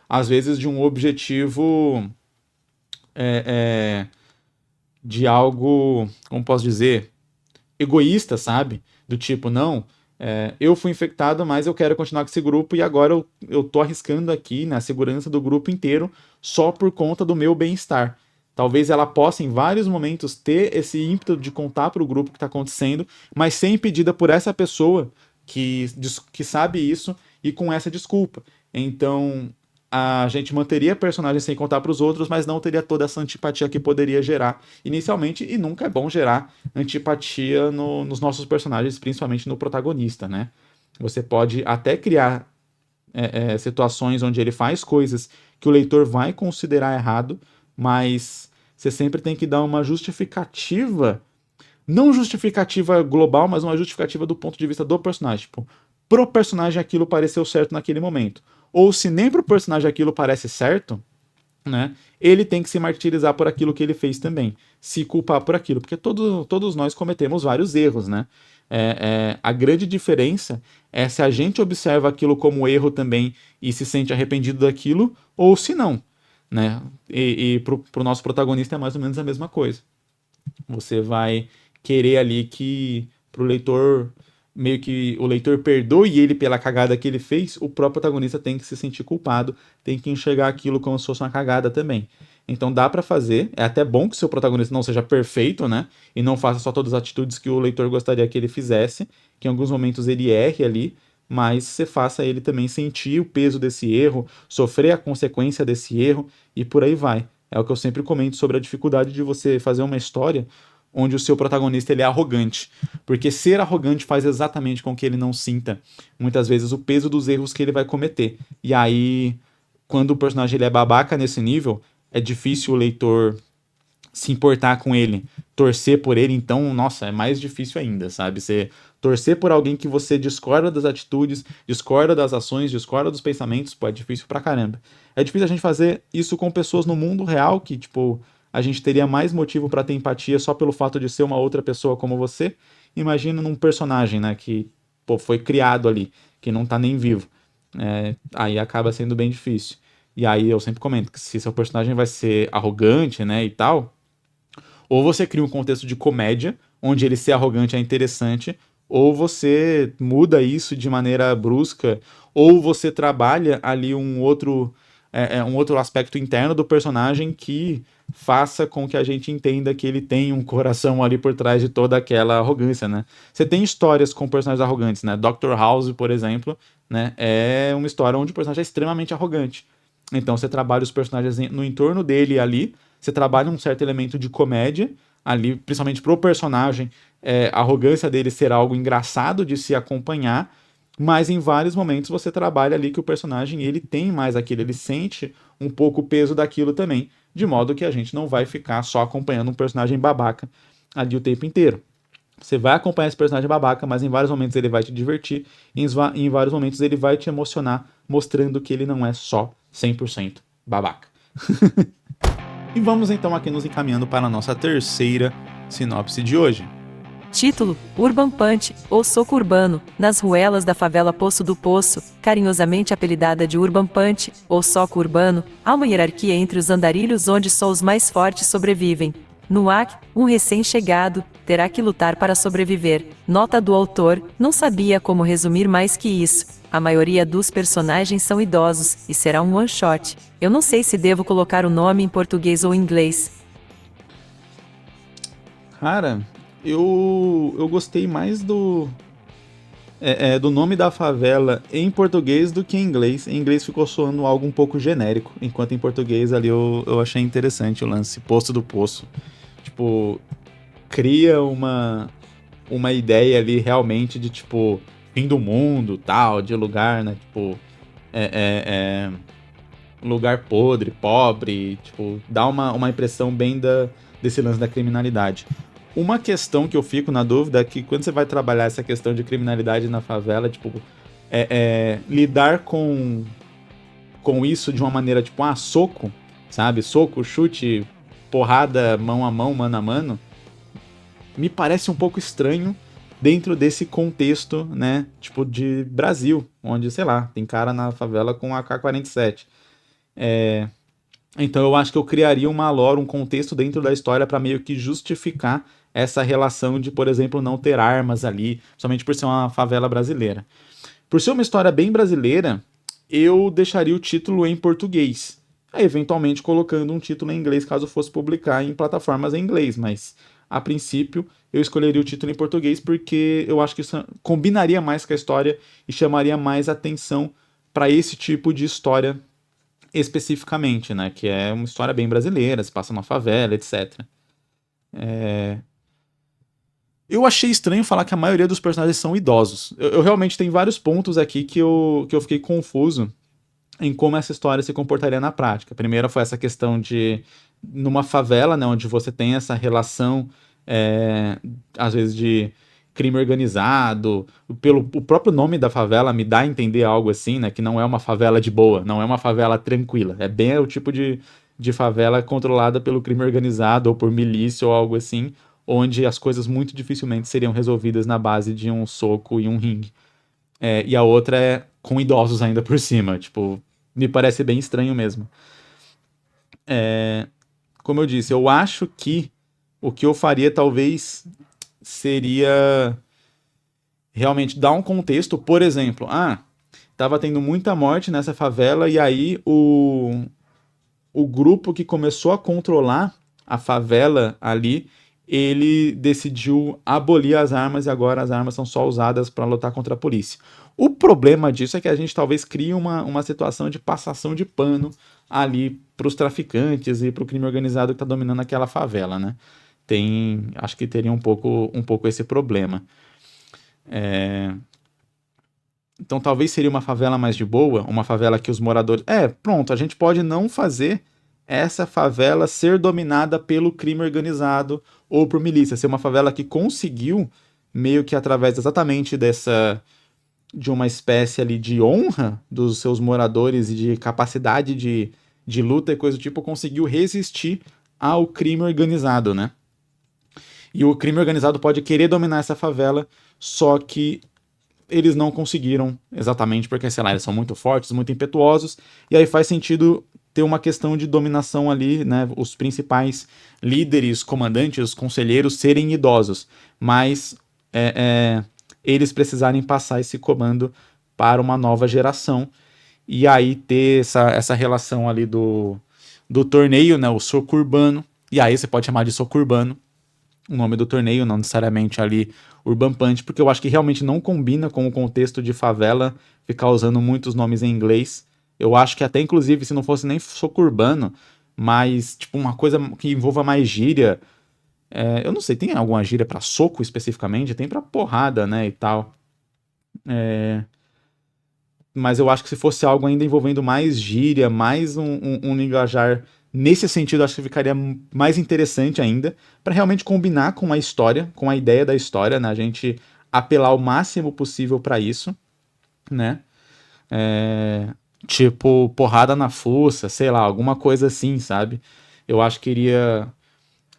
às vezes de um objetivo de algo, como posso dizer, egoísta, sabe? Do tipo, não, eu fui infectado, mas eu quero continuar com esse grupo e agora eu tô arriscando aqui na segurança do grupo inteiro só por conta do meu bem-estar. Talvez ela possa, em vários momentos, ter esse ímpeto de contar para o grupo o que está acontecendo, mas ser impedida por essa pessoa que sabe isso e com essa desculpa. Então, a gente manteria a personagem sem contar para os outros, mas não teria toda essa antipatia que poderia gerar inicialmente, e nunca é bom gerar antipatia nos nossos personagens, principalmente no protagonista, né? Você pode até criar situações onde ele faz coisas que o leitor vai considerar errado, mas você sempre tem que dar uma justificativa, não justificativa global, mas uma justificativa do ponto de vista do personagem. Tipo, pro personagem aquilo pareceu certo naquele momento. Ou se nem pro personagem aquilo parece certo, né, ele tem que se martirizar por aquilo que ele fez também, se culpar por aquilo, porque todos nós cometemos vários erros, né? A grande diferença é se a gente observa aquilo como erro também e se sente arrependido daquilo, ou se não, né? E pro nosso protagonista é mais ou menos a mesma coisa. Você vai querer ali que pro leitor, meio que o leitor perdoe ele pela cagada que ele fez, o próprio protagonista tem que se sentir culpado, tem que enxergar aquilo como se fosse uma cagada também. Então dá pra fazer, é até bom que o seu protagonista não seja perfeito, né? E não faça só todas as atitudes que o leitor gostaria que ele fizesse, que em alguns momentos ele erre ali, mas você faça ele também sentir o peso desse erro, sofrer a consequência desse erro e por aí vai. É o que eu sempre comento sobre a dificuldade de você fazer uma história onde o seu protagonista ele é arrogante. Porque ser arrogante faz exatamente com que ele não sinta, muitas vezes, o peso dos erros que ele vai cometer. E aí, quando o personagem ele é babaca nesse nível, é difícil o leitor se importar com ele, torcer por ele, então, nossa, é mais difícil ainda, sabe? Você torcer por alguém que você discorda das atitudes, discorda das ações, discorda dos pensamentos, pô, é difícil pra caramba. É difícil a gente fazer isso com pessoas no mundo real, que, tipo, a gente teria mais motivo pra ter empatia só pelo fato de ser uma outra pessoa como você. Imagina num personagem, né, que, pô, foi criado ali, que não tá nem vivo. Aí acaba sendo bem difícil. E aí eu sempre comento que se seu personagem vai ser arrogante, né, e tal, ou você cria um contexto de comédia, onde ele ser arrogante é interessante, ou você muda isso de maneira brusca, ou você trabalha ali um outro aspecto interno do personagem que faça com que a gente entenda que ele tem um coração ali por trás de toda aquela arrogância, né? Você tem histórias com personagens arrogantes, né? Dr. House, por exemplo, né? É uma história onde o personagem é extremamente arrogante. Então você trabalha os personagens no entorno dele ali, você trabalha um certo elemento de comédia ali, principalmente pro personagem, a arrogância dele ser algo engraçado de se acompanhar, mas em vários momentos você trabalha ali que o personagem ele tem mais aquilo, ele sente um pouco o peso daquilo também, de modo que a gente não vai ficar só acompanhando um personagem babaca ali o tempo inteiro. Você vai acompanhar esse personagem babaca, mas em vários momentos ele vai te divertir, e em vários momentos ele vai te emocionar, mostrando que ele não é só 100% babaca. E vamos então aqui nos encaminhando para a nossa terceira sinopse de hoje. Título: Urban Punch, ou Soco Urbano, nas ruelas da favela Poço do Poço, carinhosamente apelidada de Urban Punch, ou Soco Urbano, há uma hierarquia entre os andarilhos onde só os mais fortes sobrevivem. No AC, um recém-chegado terá que lutar para sobreviver. Nota do autor: não sabia como resumir mais que isso. A maioria dos personagens são idosos, e será um one-shot. Eu não sei se devo colocar o nome em português ou inglês. Cara, eu gostei mais do nome da favela em português do que em inglês. Em inglês ficou soando algo um pouco genérico, enquanto em português ali eu achei interessante o lance Poço do Poço. Tipo, cria uma ideia ali realmente de, tipo, fim do mundo, tal, de lugar, né? Tipo, lugar podre, pobre, tipo, dá uma impressão bem desse lance da criminalidade. Uma questão que eu fico na dúvida é que quando você vai trabalhar essa questão de criminalidade na favela, tipo, lidar com isso de uma maneira, tipo, soco, sabe? Soco, chute, porrada, mão a mão, mano a mano, me parece um pouco estranho dentro desse contexto, né, tipo, de Brasil, onde, sei lá, tem cara na favela com AK-47. Então eu acho que eu criaria uma lore, um contexto dentro da história para meio que justificar essa relação de, por exemplo, não ter armas ali, somente por ser uma favela brasileira. Por ser uma história bem brasileira, eu deixaria o título em português. Aí, eventualmente colocando um título em inglês caso fosse publicar em plataformas em inglês, mas a princípio eu escolheria o título em português porque eu acho que isso combinaria mais com a história e chamaria mais atenção para esse tipo de história especificamente, né? Que é uma história bem brasileira, se passa numa favela, etc. Eu achei estranho falar que a maioria dos personagens são idosos. Eu realmente tenho vários pontos aqui que eu fiquei confuso em como essa história se comportaria na prática. A primeira foi essa questão de, numa favela, né, onde você tem essa relação, às vezes, de crime organizado, o próprio nome da favela me dá a entender algo assim, né, que não é uma favela de boa, não é uma favela tranquila, é bem o tipo de favela controlada pelo crime organizado ou por milícia ou algo assim, onde as coisas muito dificilmente seriam resolvidas na base de um soco e um ringue. E a outra é com idosos ainda por cima, tipo, me parece bem estranho mesmo. Como eu disse, eu acho que o que eu faria talvez seria realmente dar um contexto, por exemplo, tava tendo muita morte nessa favela e aí o grupo que começou a controlar a favela ali, ele decidiu abolir as armas e agora as armas são só usadas para lutar contra a polícia. O problema disso é que a gente talvez crie uma situação de passação de pano ali para os traficantes e para o crime organizado que está dominando aquela favela, né? Acho que teria um pouco esse problema. Então talvez seria uma favela mais de boa, uma favela que os moradores... pronto, a gente pode não fazer essa favela ser dominada pelo crime organizado ou por milícia, ser uma favela que conseguiu, meio que através exatamente de uma espécie ali de honra dos seus moradores e de capacidade de luta e coisa do tipo, conseguiu resistir ao crime organizado, né? E o crime organizado pode querer dominar essa favela, só que eles não conseguiram exatamente porque, sei lá, eles são muito fortes, muito impetuosos, e aí faz sentido ter uma questão de dominação ali, né? Os principais líderes, comandantes, conselheiros serem idosos, mas eles precisarem passar esse comando para uma nova geração, e aí ter essa relação ali do torneio, né? O soco urbano, e aí você pode chamar de soco urbano, o nome do torneio, não necessariamente ali Urban Punch, porque eu acho que realmente não combina com o contexto de favela ficar usando muitos nomes em inglês. Eu acho que até, inclusive, se não fosse nem soco urbano, mas, tipo, uma coisa que envolva mais gíria. Eu não sei, tem alguma gíria pra soco especificamente? Tem pra porrada, né, e tal. Mas eu acho que se fosse algo ainda envolvendo mais gíria, mais um linguajar nesse sentido, acho que ficaria mais interessante ainda, para realmente combinar com a história, com a ideia da história, né? A gente apelar o máximo possível para isso, né? Tipo, porrada na fuça, sei lá, alguma coisa assim, sabe? Eu acho que iria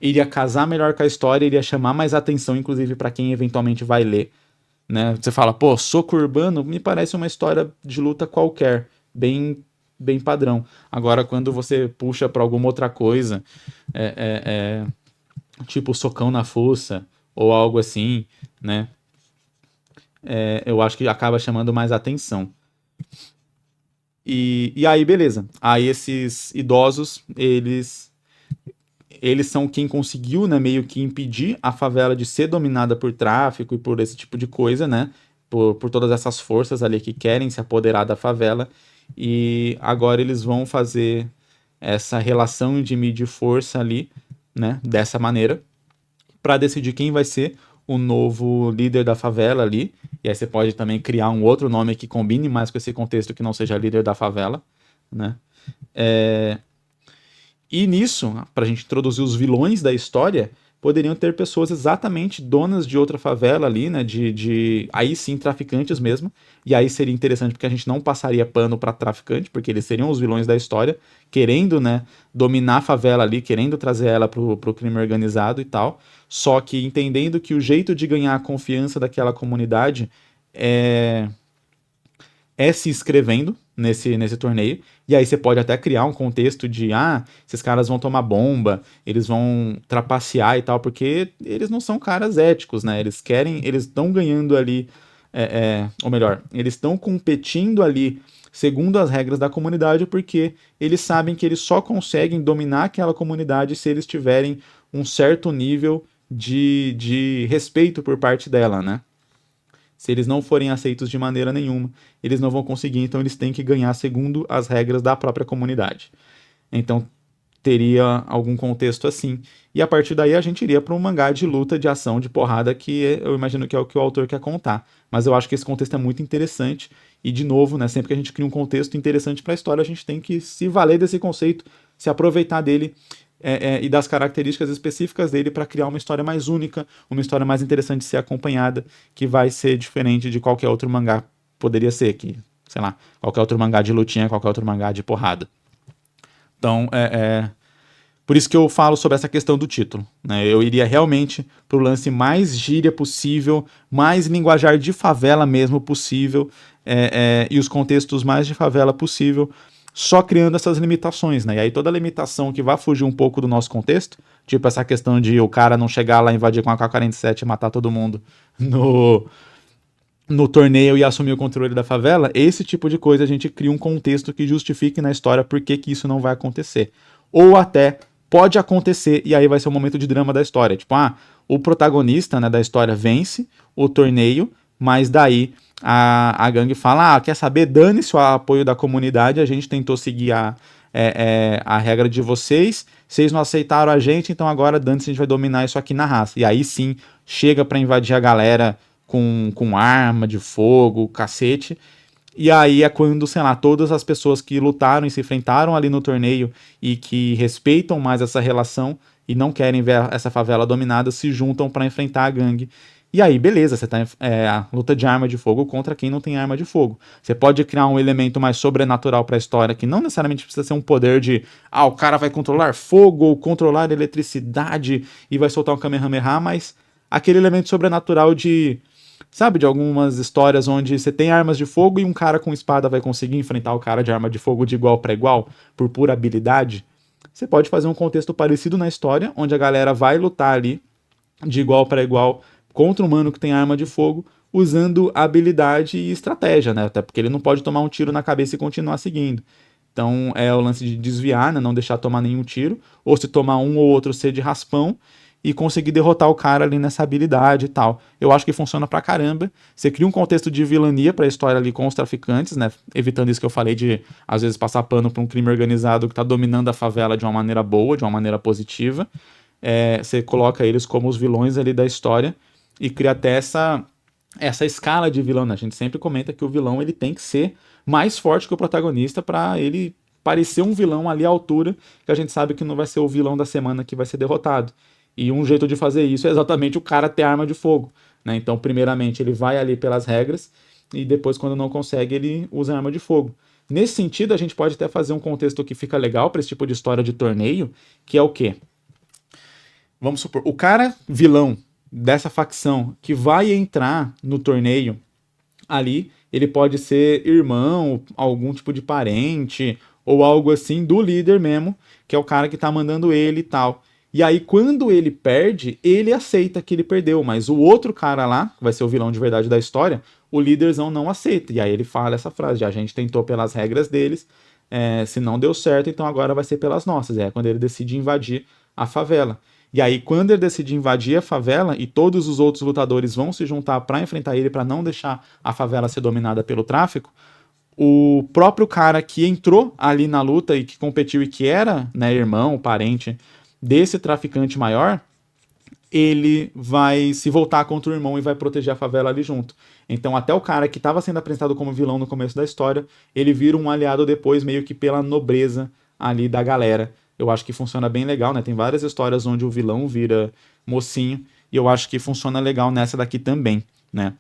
iria casar melhor com a história, iria chamar mais atenção, inclusive, para quem eventualmente vai ler, né? Você fala, pô, Soco Urbano me parece uma história de luta qualquer, bem padrão. Agora, quando você puxa para alguma outra coisa, tipo Socão na Fuça, ou algo assim, né? Eu acho que acaba chamando mais atenção. E aí, beleza. Aí esses idosos, eles são quem conseguiu, né, meio que impedir a favela de ser dominada por tráfico e por esse tipo de coisa, né? Por todas essas forças ali que querem se apoderar da favela. E agora eles vão fazer essa relação de medir força ali, né? Dessa maneira, para decidir quem vai ser o novo líder da favela ali. E aí você pode também criar um outro nome que combine mais com esse contexto que não seja líder da favela, né? E nisso, para a gente introduzir os vilões da história, poderiam ter pessoas exatamente donas de outra favela ali, né? Aí sim, traficantes mesmo. E aí seria interessante porque a gente não passaria pano para traficante, porque eles seriam os vilões da história, querendo, né, dominar a favela ali, querendo trazer ela pro crime organizado e tal. Só que entendendo que o jeito de ganhar a confiança daquela comunidade é se inscrevendo nesse torneio, e aí você pode até criar um contexto de, esses caras vão tomar bomba, eles vão trapacear e tal, porque eles não são caras éticos, né? Eles estão ganhando ali, ou melhor, eles estão competindo ali segundo as regras da comunidade, porque eles sabem que eles só conseguem dominar aquela comunidade se eles tiverem um certo nível de respeito por parte dela, né? Se eles não forem aceitos de maneira nenhuma, eles não vão conseguir, então eles têm que ganhar segundo as regras da própria comunidade. Então teria algum contexto assim. E a partir daí a gente iria para um mangá de luta, de ação, de porrada, que eu imagino que é o que o autor quer contar. Mas eu acho que esse contexto é muito interessante. E, de novo, né, sempre que a gente cria um contexto interessante para a história, a gente tem que se valer desse conceito, se aproveitar dele e das características específicas dele para criar uma história mais única, uma história mais interessante de ser acompanhada, que vai ser diferente de qualquer outro mangá poderia ser, que, sei lá, qualquer outro mangá de lutinha, qualquer outro mangá de porrada. Então, por isso que eu falo sobre essa questão do título, né? Eu iria realmente pro lance mais gíria possível, mais linguajar de favela mesmo possível, e os contextos mais de favela possível, só criando essas limitações, né? E aí toda limitação que vai fugir um pouco do nosso contexto, tipo essa questão de o cara não chegar lá, invadir com a AK-47 e matar todo mundo no torneio e assumir o controle da favela, esse tipo de coisa a gente cria um contexto que justifique na história por que isso não vai acontecer. Ou até pode acontecer e aí vai ser o momento de drama da história. Tipo, o protagonista, né, da história vence o torneio, mas daí a gangue fala, quer saber, dane-se o apoio da comunidade, a gente tentou seguir a regra de vocês não aceitaram a gente, então agora dane-se, a gente vai dominar isso aqui na raça. E aí sim, chega pra invadir a galera com arma de fogo, cacete. E aí é quando, sei lá, todas as pessoas que lutaram e se enfrentaram ali no torneio e que respeitam mais essa relação e não querem ver essa favela dominada se juntam para enfrentar a gangue. E aí, beleza, você tá a luta de arma de fogo contra quem não tem arma de fogo. Você pode criar um elemento mais sobrenatural para a história, que não necessariamente precisa ser um poder de, o cara vai controlar fogo ou controlar eletricidade e vai soltar um Kamehameha, mas aquele elemento sobrenatural de, sabe, de algumas histórias onde você tem armas de fogo e um cara com espada vai conseguir enfrentar o cara de arma de fogo de igual para igual, por pura habilidade. Você pode fazer um contexto parecido na história, onde a galera vai lutar ali de igual para igual contra um humano que tem arma de fogo, usando habilidade e estratégia, né? Até porque ele não pode tomar um tiro na cabeça e continuar seguindo. Então é o lance de desviar, né? Não deixar tomar nenhum tiro, ou se tomar um ou outro ser de raspão e conseguir derrotar o cara ali nessa habilidade e tal. Eu acho que funciona pra caramba. Você cria um contexto de vilania pra história ali com os traficantes, né? Evitando isso que eu falei de, às vezes, passar pano pra um crime organizado que tá dominando a favela de uma maneira boa, de uma maneira positiva. Você coloca eles como os vilões ali da história e cria até essa escala de vilão, né? A gente sempre comenta que o vilão ele tem que ser mais forte que o protagonista para ele parecer um vilão ali à altura, que a gente sabe que não vai ser o vilão da semana que vai ser derrotado. E um jeito de fazer isso é exatamente o cara ter arma de fogo, né? Então, primeiramente, ele vai ali pelas regras e depois, quando não consegue, ele usa arma de fogo. Nesse sentido, a gente pode até fazer um contexto que fica legal para esse tipo de história de torneio, que é o quê? vamos supor, o cara vilão dessa facção que vai entrar no torneio ali, ele pode ser irmão, algum tipo de parente, ou algo assim, do líder mesmo, que é o cara que tá mandando ele e tal. E aí, quando ele perde, ele aceita que ele perdeu, mas o outro cara lá, que vai ser o vilão de verdade da história, o líderzão não aceita. E aí ele fala essa frase, a gente tentou pelas regras deles, se não deu certo, então agora vai ser pelas nossas. É quando ele decide invadir a favela. E aí, quando ele decide invadir a favela e todos os outros lutadores vão se juntar para enfrentar ele, para não deixar a favela ser dominada pelo tráfico, o próprio cara que entrou ali na luta e que competiu e que era, né, irmão, parente desse traficante maior, ele vai se voltar contra o irmão e vai proteger a favela ali junto. Então até o cara que estava sendo apresentado como vilão no começo da história, ele vira um aliado depois, meio que pela nobreza ali da galera. Eu acho que funciona bem legal, né? Tem várias histórias onde o vilão vira mocinho, e eu acho que funciona legal nessa daqui também, né?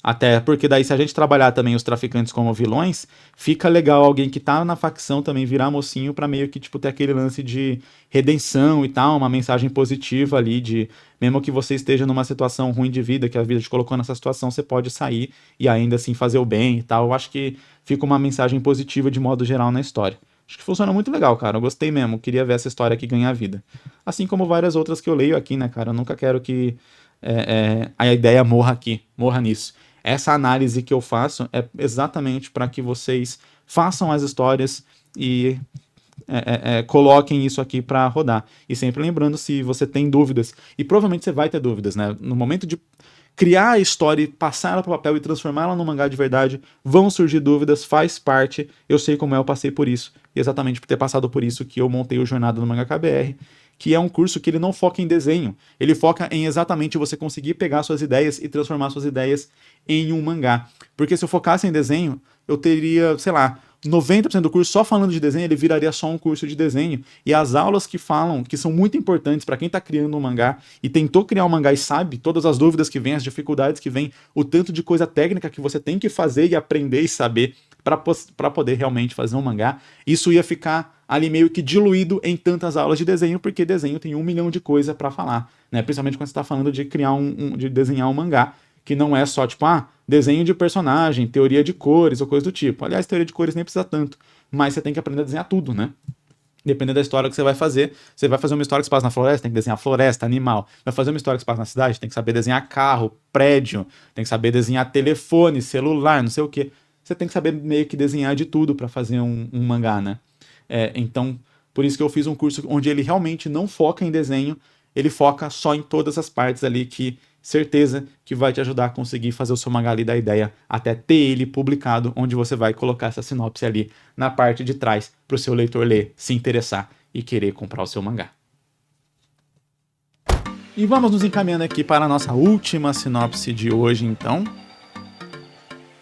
Até porque daí, se a gente trabalhar também os traficantes como vilões, fica legal alguém que tá na facção também virar mocinho pra meio que, tipo, ter aquele lance de redenção e tal, uma mensagem positiva ali de, mesmo que você esteja numa situação ruim de vida, que a vida te colocou nessa situação, você pode sair e ainda assim fazer o bem e tal. Eu acho que fica uma mensagem positiva de modo geral na história. Acho que funciona muito legal, cara. Eu gostei mesmo. Queria ver essa história aqui ganhar vida. Assim como várias outras que eu leio aqui, né, cara? Eu nunca quero que a ideia morra aqui, morra nisso. Essa análise que eu faço é exatamente para que vocês façam as histórias e coloquem isso aqui para rodar. E sempre lembrando, se você tem dúvidas, e provavelmente você vai ter dúvidas, né? No momento de criar a história e passar ela para o papel e transformá-la num mangá de verdade, vão surgir dúvidas, faz parte. Eu sei como eu passei por isso. E exatamente por ter passado por isso que eu montei o Jornada no Mangá KBR, que é um curso que ele não foca em desenho, ele foca em exatamente você conseguir pegar suas ideias e transformar suas ideias em um mangá. Porque se eu focasse em desenho, eu teria, sei lá, 90% do curso só falando de desenho, ele viraria só um curso de desenho. E as aulas que falam, que são muito importantes para quem está criando um mangá e tentou criar um mangá e sabe todas as dúvidas que vêm, as dificuldades que vêm, o tanto de coisa técnica que você tem que fazer e aprender e saber para poder realmente fazer um mangá, isso ia ficar ali meio que diluído em tantas aulas de desenho, porque desenho tem 1 milhão de coisas para falar, né? Principalmente quando você está falando de criar de desenhar um mangá, que não é só tipo, desenho de personagem, teoria de cores ou coisa do tipo. Aliás, teoria de cores nem precisa tanto, mas você tem que aprender a desenhar tudo, né? Dependendo da história que você vai fazer uma história que se passa na floresta, tem que desenhar floresta, animal. Vai fazer uma história que se passa na cidade, tem que saber desenhar carro, prédio, tem que saber desenhar telefone, celular, não sei o quê. Você tem que saber meio que desenhar de tudo para fazer um mangá, né? Então, por isso que eu fiz um curso onde ele realmente não foca em desenho, ele foca só em todas as partes ali que, certeza, que vai te ajudar a conseguir fazer o seu mangá ali da ideia até ter ele publicado, onde você vai colocar essa sinopse ali na parte de trás para o seu leitor ler, se interessar e querer comprar o seu mangá. E vamos nos encaminhando aqui para a nossa última sinopse de hoje, então.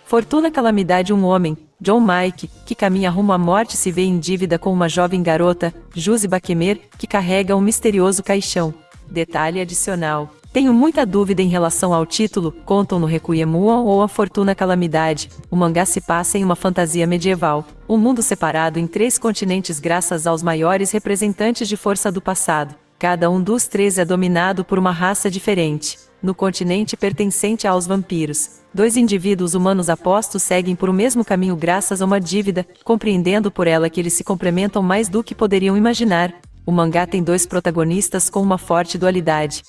Fortuna calamidade um homem, John Mike, que caminha rumo à morte se vê em dívida com uma jovem garota, Juse Bakemer, que carrega um misterioso caixão. Detalhe adicional. Tenho muita dúvida em relação ao título, contam no Requiemuan ou a Fortuna Calamidade. O mangá se passa em uma fantasia medieval, um mundo separado em 3 continentes graças aos maiores representantes de força do passado. Cada um dos 3 é dominado por uma raça diferente. No continente pertencente aos vampiros, 2 indivíduos humanos apostos seguem por o mesmo caminho graças a uma dívida, compreendendo por ela que eles se complementam mais do que poderiam imaginar. O mangá tem 2 protagonistas com uma forte dualidade.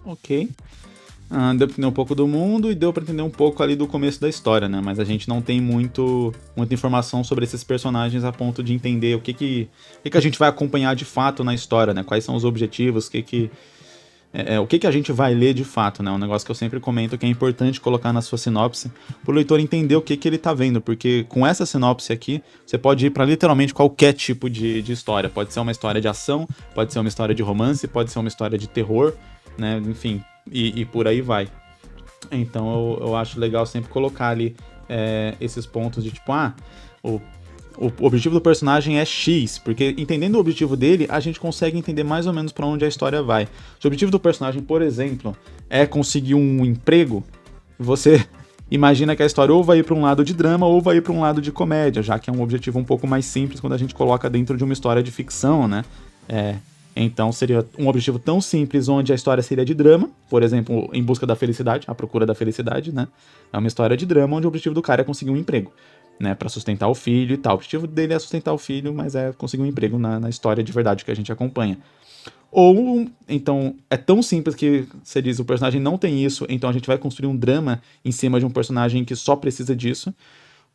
Ok. Deu pra entender um pouco do mundo e deu pra entender um pouco ali do começo da história, né? Mas a gente não tem muita informação sobre esses personagens a ponto de entender o que a gente vai acompanhar de fato na história, né? Quais são os objetivos, o que a gente vai ler de fato, né? Um negócio que eu sempre comento que é importante colocar na sua sinopse pro leitor entender o que ele tá vendo, porque com essa sinopse aqui, você pode ir para literalmente qualquer tipo de história. Pode ser uma história de ação, pode ser uma história de romance, pode ser uma história de terror, né? Enfim, e por aí vai. Então eu acho legal sempre colocar ali esses pontos de tipo, o objetivo do personagem é X, porque entendendo o objetivo dele, a gente consegue entender mais ou menos para onde a história vai. Se o objetivo do personagem, por exemplo, é conseguir um emprego, você imagina que a história ou vai ir para um lado de drama ou vai ir para um lado de comédia, já que é um objetivo um pouco mais simples quando a gente coloca dentro de uma história de ficção, né? Então seria um objetivo tão simples onde a história seria de drama, por exemplo, Em Busca da Felicidade, A Procura da Felicidade, né? É uma história de drama onde o objetivo do cara é conseguir um emprego, né? Pra sustentar o filho e tal. O objetivo dele é sustentar o filho, mas é conseguir um emprego na história de verdade que a gente acompanha. Ou, então, é tão simples que você diz, o personagem não tem isso, então a gente vai construir um drama em cima de um personagem que só precisa disso.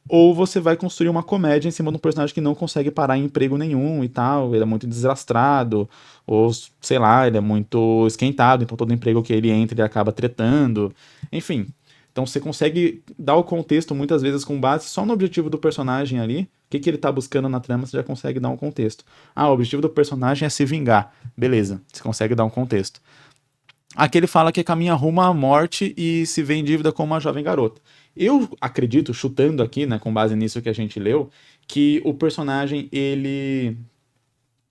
Ou você vai construir uma comédia em cima de um personagem que não consegue parar em emprego nenhum e tal, ele é muito desastrado, ou sei lá, ele é muito esquentado, então todo emprego que ele entra ele acaba tretando, enfim. Então você consegue dar o contexto muitas vezes com base só no objetivo do personagem ali, o que ele tá buscando na trama, você já consegue dar um contexto. Ah, o objetivo do personagem é se vingar, beleza, você consegue dar um contexto. Aqui ele fala que caminha rumo à morte e se vê em dívida com uma jovem garota. Eu acredito, chutando aqui, né, com base nisso que a gente leu, que o personagem, ele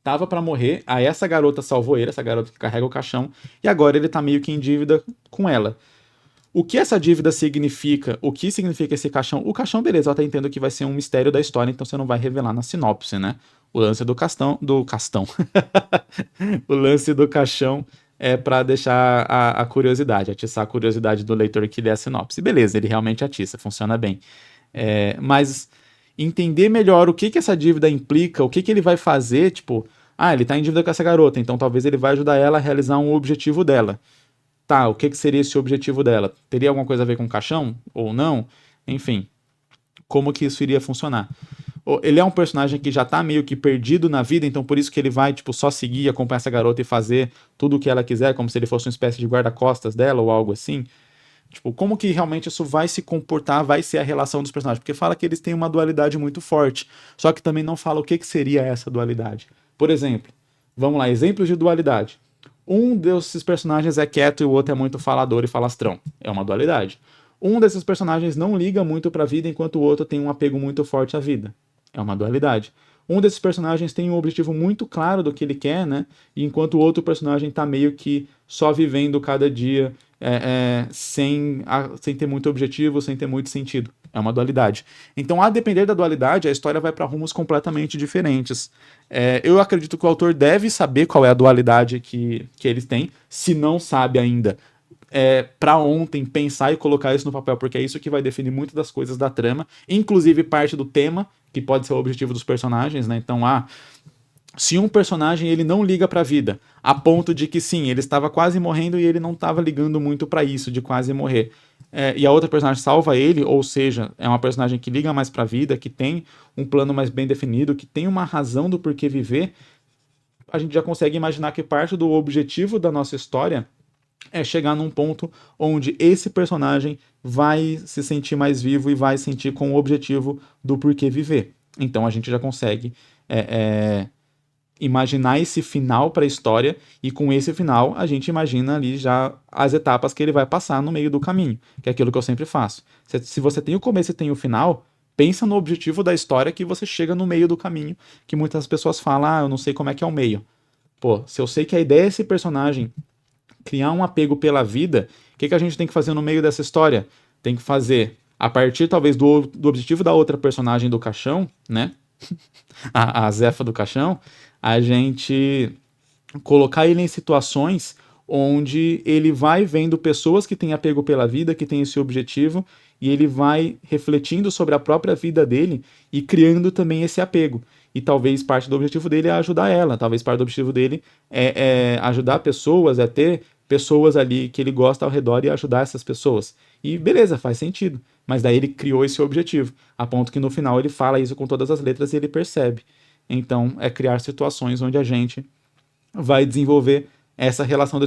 tava pra morrer, aí essa garota salvou ele, essa garota que carrega o caixão, e agora ele tá meio que em dívida com ela. O que essa dívida significa? O que significa esse caixão? O caixão, beleza, eu até entendo que vai ser um mistério da história, então você não vai revelar na sinopse, né? O lance do castão, do castão. O lance do caixão é pra deixar a curiosidade, atiçar a curiosidade do leitor que lê a sinopse. Beleza, ele realmente atiça, funciona bem. Mas entender melhor o que essa dívida implica, o que ele vai fazer, tipo, ah, ele tá em dívida com essa garota, então talvez ele vai ajudar ela a realizar um objetivo dela. Tá, o que seria esse objetivo dela? Teria alguma coisa a ver com o caixão? Ou não? Enfim, como que isso iria funcionar? Ele é um personagem que já tá meio que perdido na vida, então por isso que ele vai, tipo, só seguir, acompanhar essa garota e fazer tudo o que ela quiser, como se ele fosse uma espécie de guarda-costas dela ou algo assim. Tipo, como que realmente isso vai se comportar, vai ser a relação dos personagens? Porque fala que eles têm uma dualidade muito forte, só que também não fala o que seria essa dualidade. Por exemplo, vamos lá, exemplos de dualidade. Um desses personagens é quieto e o outro é muito falador e falastrão. É uma dualidade. Um desses personagens não liga muito pra vida, enquanto o outro tem um apego muito forte à vida. É uma dualidade. Um desses personagens tem um objetivo muito claro do que ele quer, né? E enquanto o outro personagem tá meio que só vivendo cada dia sem ter muito objetivo, sem ter muito sentido. É uma dualidade. Então, a depender da dualidade, a história vai para rumos completamente diferentes. Eu acredito que o autor deve saber qual é a dualidade que eles têm, se não sabe ainda. Para ontem pensar e colocar isso no papel, porque é isso que vai definir muitas das coisas da trama, inclusive parte do tema, que pode ser o objetivo dos personagens, né? Então, se um personagem ele não liga pra vida, a ponto de que sim, ele estava quase morrendo e ele não estava ligando muito pra isso, de quase morrer. E a outra personagem salva ele, ou seja, é uma personagem que liga mais pra vida, que tem um plano mais bem definido, que tem uma razão do porquê viver, a gente já consegue imaginar que parte do objetivo da nossa história é chegar num ponto onde esse personagem vai se sentir mais vivo e vai sentir com o objetivo do porquê viver. Então a gente já consegue imaginar esse final para a história e com esse final a gente imagina ali já as etapas que ele vai passar no meio do caminho, que é aquilo que eu sempre faço. Se você tem o começo e tem o final, pensa no objetivo da história que você chega no meio do caminho, que muitas pessoas falam, eu não sei como é que é o meio. Pô, se eu sei que a ideia é esse personagem criar um apego pela vida, o que a gente tem que fazer no meio dessa história? Tem que fazer, a partir talvez do objetivo da outra personagem do caixão, né? a Zefa do caixão, a gente colocar ele em situações onde ele vai vendo pessoas que têm apego pela vida, que têm esse objetivo, e ele vai refletindo sobre a própria vida dele e criando também esse apego. E talvez parte do objetivo dele é ajudar ela, talvez parte do objetivo dele é ajudar pessoas, é ter pessoas ali que ele gosta ao redor e ajudar essas pessoas. E beleza, faz sentido. Mas daí ele criou esse objetivo, a ponto que no final ele fala isso com todas as letras e ele percebe. Então é criar situações onde a gente vai desenvolver essa relação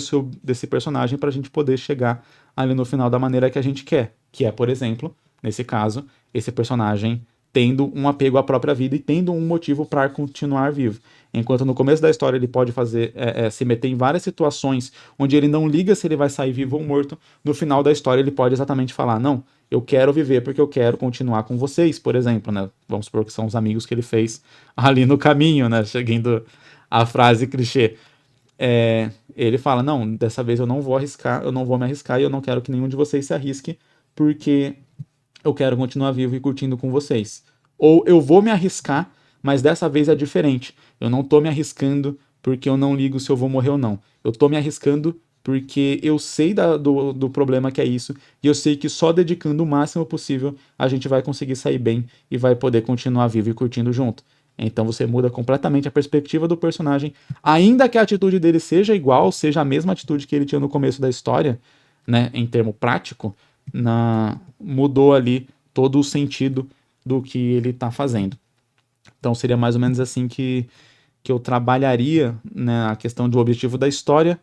desse personagem para a gente poder chegar ali no final da maneira que a gente quer. Que é, por exemplo, nesse caso, esse personagem tendo um apego à própria vida e tendo um motivo para continuar vivo. Enquanto no começo da história ele pode fazer se meter em várias situações onde ele não liga se ele vai sair vivo ou morto, no final da história ele pode exatamente falar, não, eu quero viver porque eu quero continuar com vocês, por exemplo, né? Vamos supor que são os amigos que ele fez ali no caminho, né? Seguindo a frase clichê. Ele fala, não, dessa vez eu não vou arriscar, eu não vou me arriscar e eu não quero que nenhum de vocês se arrisque, porque eu quero continuar vivo e curtindo com vocês. Ou eu vou me arriscar, mas dessa vez é diferente. Eu não tô me arriscando porque eu não ligo se eu vou morrer ou não. Eu tô me arriscando porque eu sei do problema que é isso, e eu sei que só dedicando o máximo possível a gente vai conseguir sair bem e vai poder continuar vivo e curtindo junto. Então você muda completamente a perspectiva do personagem, ainda que a atitude dele seja igual, seja a mesma atitude que ele tinha no começo da história, né, em termo prático, mudou ali todo o sentido do que ele está fazendo. Então seria mais ou menos assim que eu trabalharia, né, a questão do objetivo da história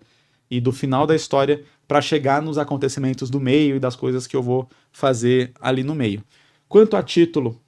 e do final da história para chegar nos acontecimentos do meio e das coisas que eu vou fazer ali no meio. Quanto a título,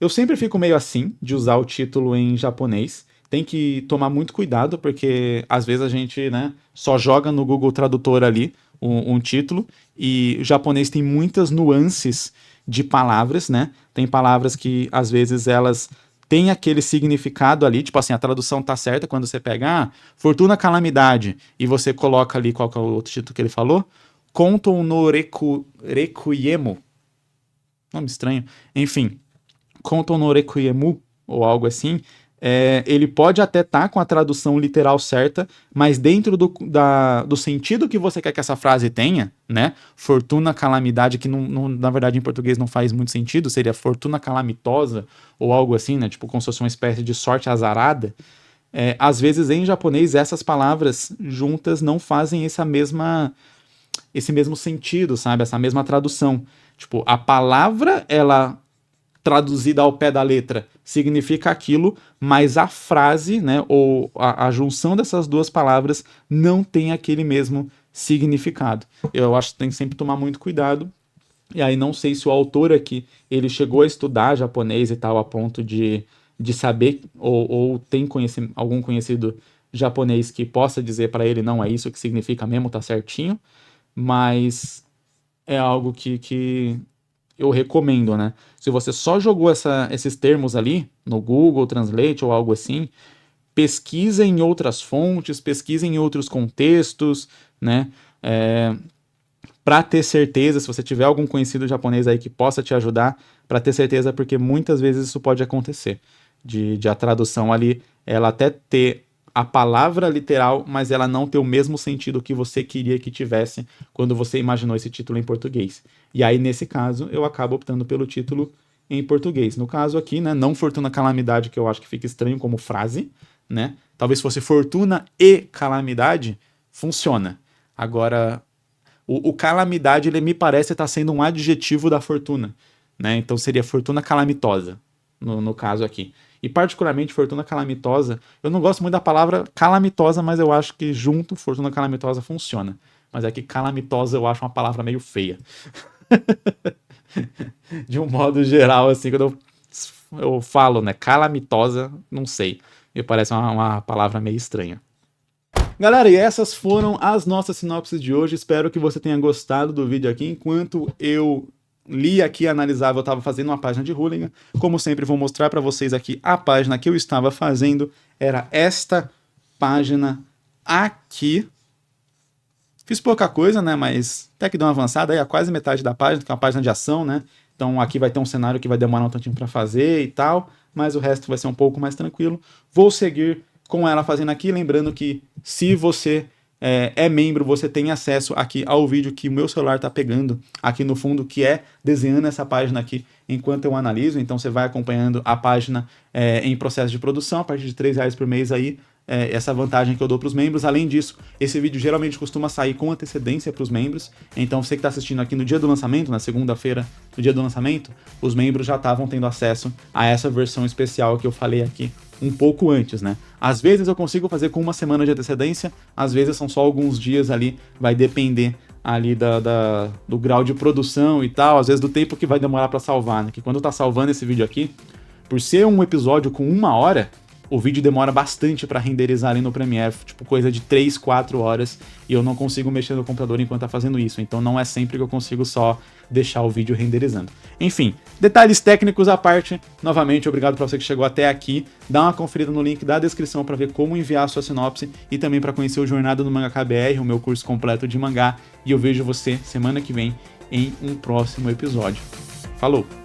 eu sempre fico meio assim de usar o título em japonês. Tem que tomar muito cuidado, porque às vezes a gente, né, só joga no Google Tradutor ali um título, e o japonês tem muitas nuances de palavras, né? Tem palavras que às vezes elas têm aquele significado ali, tipo assim, a tradução tá certa quando você pega fortuna, calamidade, e você coloca ali, qual que é o outro título que ele falou? Konto no Requiemo. Nome estranho. Enfim, Konto no Requiemu, ou algo assim, ele pode até estar com a tradução literal certa, mas dentro do sentido que você quer que essa frase tenha, né? Fortuna, calamidade, que na verdade em português não faz muito sentido, seria fortuna calamitosa, ou algo assim, né? Tipo, como se fosse uma espécie de sorte azarada. Às vezes em japonês essas palavras juntas não fazem esse mesmo sentido, sabe? Essa mesma tradução. Tipo, a palavra, ela traduzida ao pé da letra, significa aquilo, mas a frase, né, ou a junção dessas duas palavras não tem aquele mesmo significado. Eu acho que tem que sempre tomar muito cuidado. E aí não sei se o autor aqui, ele chegou a estudar japonês e tal, a ponto de saber, ou tem algum conhecido japonês que possa dizer para ele, não, é isso que significa mesmo, tá certinho, mas é algo que eu recomendo, né? Se você só jogou esses termos ali no Google Translate ou algo assim, pesquisa em outras fontes, pesquisa em outros contextos, né? Para ter certeza, se você tiver algum conhecido japonês aí que possa te ajudar, para ter certeza, porque muitas vezes isso pode acontecer, de a tradução ali, ela até ter a palavra literal, mas ela não ter o mesmo sentido que você queria que tivesse quando você imaginou esse título em português. E aí, nesse caso, eu acabo optando pelo título em português. No caso aqui, né, não fortuna calamidade, que eu acho que fica estranho como frase, né? Talvez fosse fortuna e calamidade, funciona. Agora, o calamidade, ele me parece estar sendo um adjetivo da fortuna, né? Então seria fortuna calamitosa, no caso aqui. E particularmente fortuna calamitosa, eu não gosto muito da palavra calamitosa, mas eu acho que junto fortuna calamitosa funciona. Mas é que calamitosa eu acho uma palavra meio feia. De um modo geral, assim, quando eu falo, né, calamitosa, não sei. Me parece uma palavra meio estranha. Galera, e essas foram as nossas sinopses de hoje. Espero que você tenha gostado do vídeo aqui. Enquanto eu li aqui e analisava, eu estava fazendo uma página de Hooligan. Como sempre, vou mostrar para vocês aqui a página que eu estava fazendo. Era esta página aqui. Fiz pouca coisa, né, mas até que deu uma avançada aí, a quase metade da página, que é uma página de ação, né. Então aqui vai ter um cenário que vai demorar um tantinho para fazer e tal, mas o resto vai ser um pouco mais tranquilo. Vou seguir com ela fazendo aqui, lembrando que se você é membro, você tem acesso aqui ao vídeo que o meu celular está pegando aqui no fundo, que é desenhando essa página aqui enquanto eu analiso. Então você vai acompanhando a página em processo de produção, a partir de R$3 por mês aí, essa vantagem que eu dou para os membros. Além disso, esse vídeo geralmente costuma sair com antecedência para os membros, então você que está assistindo aqui no dia do lançamento, na segunda-feira, no dia do lançamento, os membros já estavam tendo acesso a essa versão especial que eu falei aqui um pouco antes, né? Às vezes eu consigo fazer com uma semana de antecedência, às vezes são só alguns dias ali, vai depender ali do grau de produção e tal, às vezes do tempo que vai demorar para salvar, né? Que quando tá salvando esse vídeo aqui, por ser um episódio com 1 hora, o vídeo demora bastante para renderizar ali no Premiere, tipo coisa de 3, 4 horas, e eu não consigo mexer no computador enquanto tá fazendo isso, então não é sempre que eu consigo só deixar o vídeo renderizando. Enfim, detalhes técnicos à parte, novamente, obrigado para você que chegou até aqui, dá uma conferida no link da descrição para ver como enviar a sua sinopse e também para conhecer o Jornada do Mangaka BR, o meu curso completo de mangá, e eu vejo você semana que vem em um próximo episódio. Falou!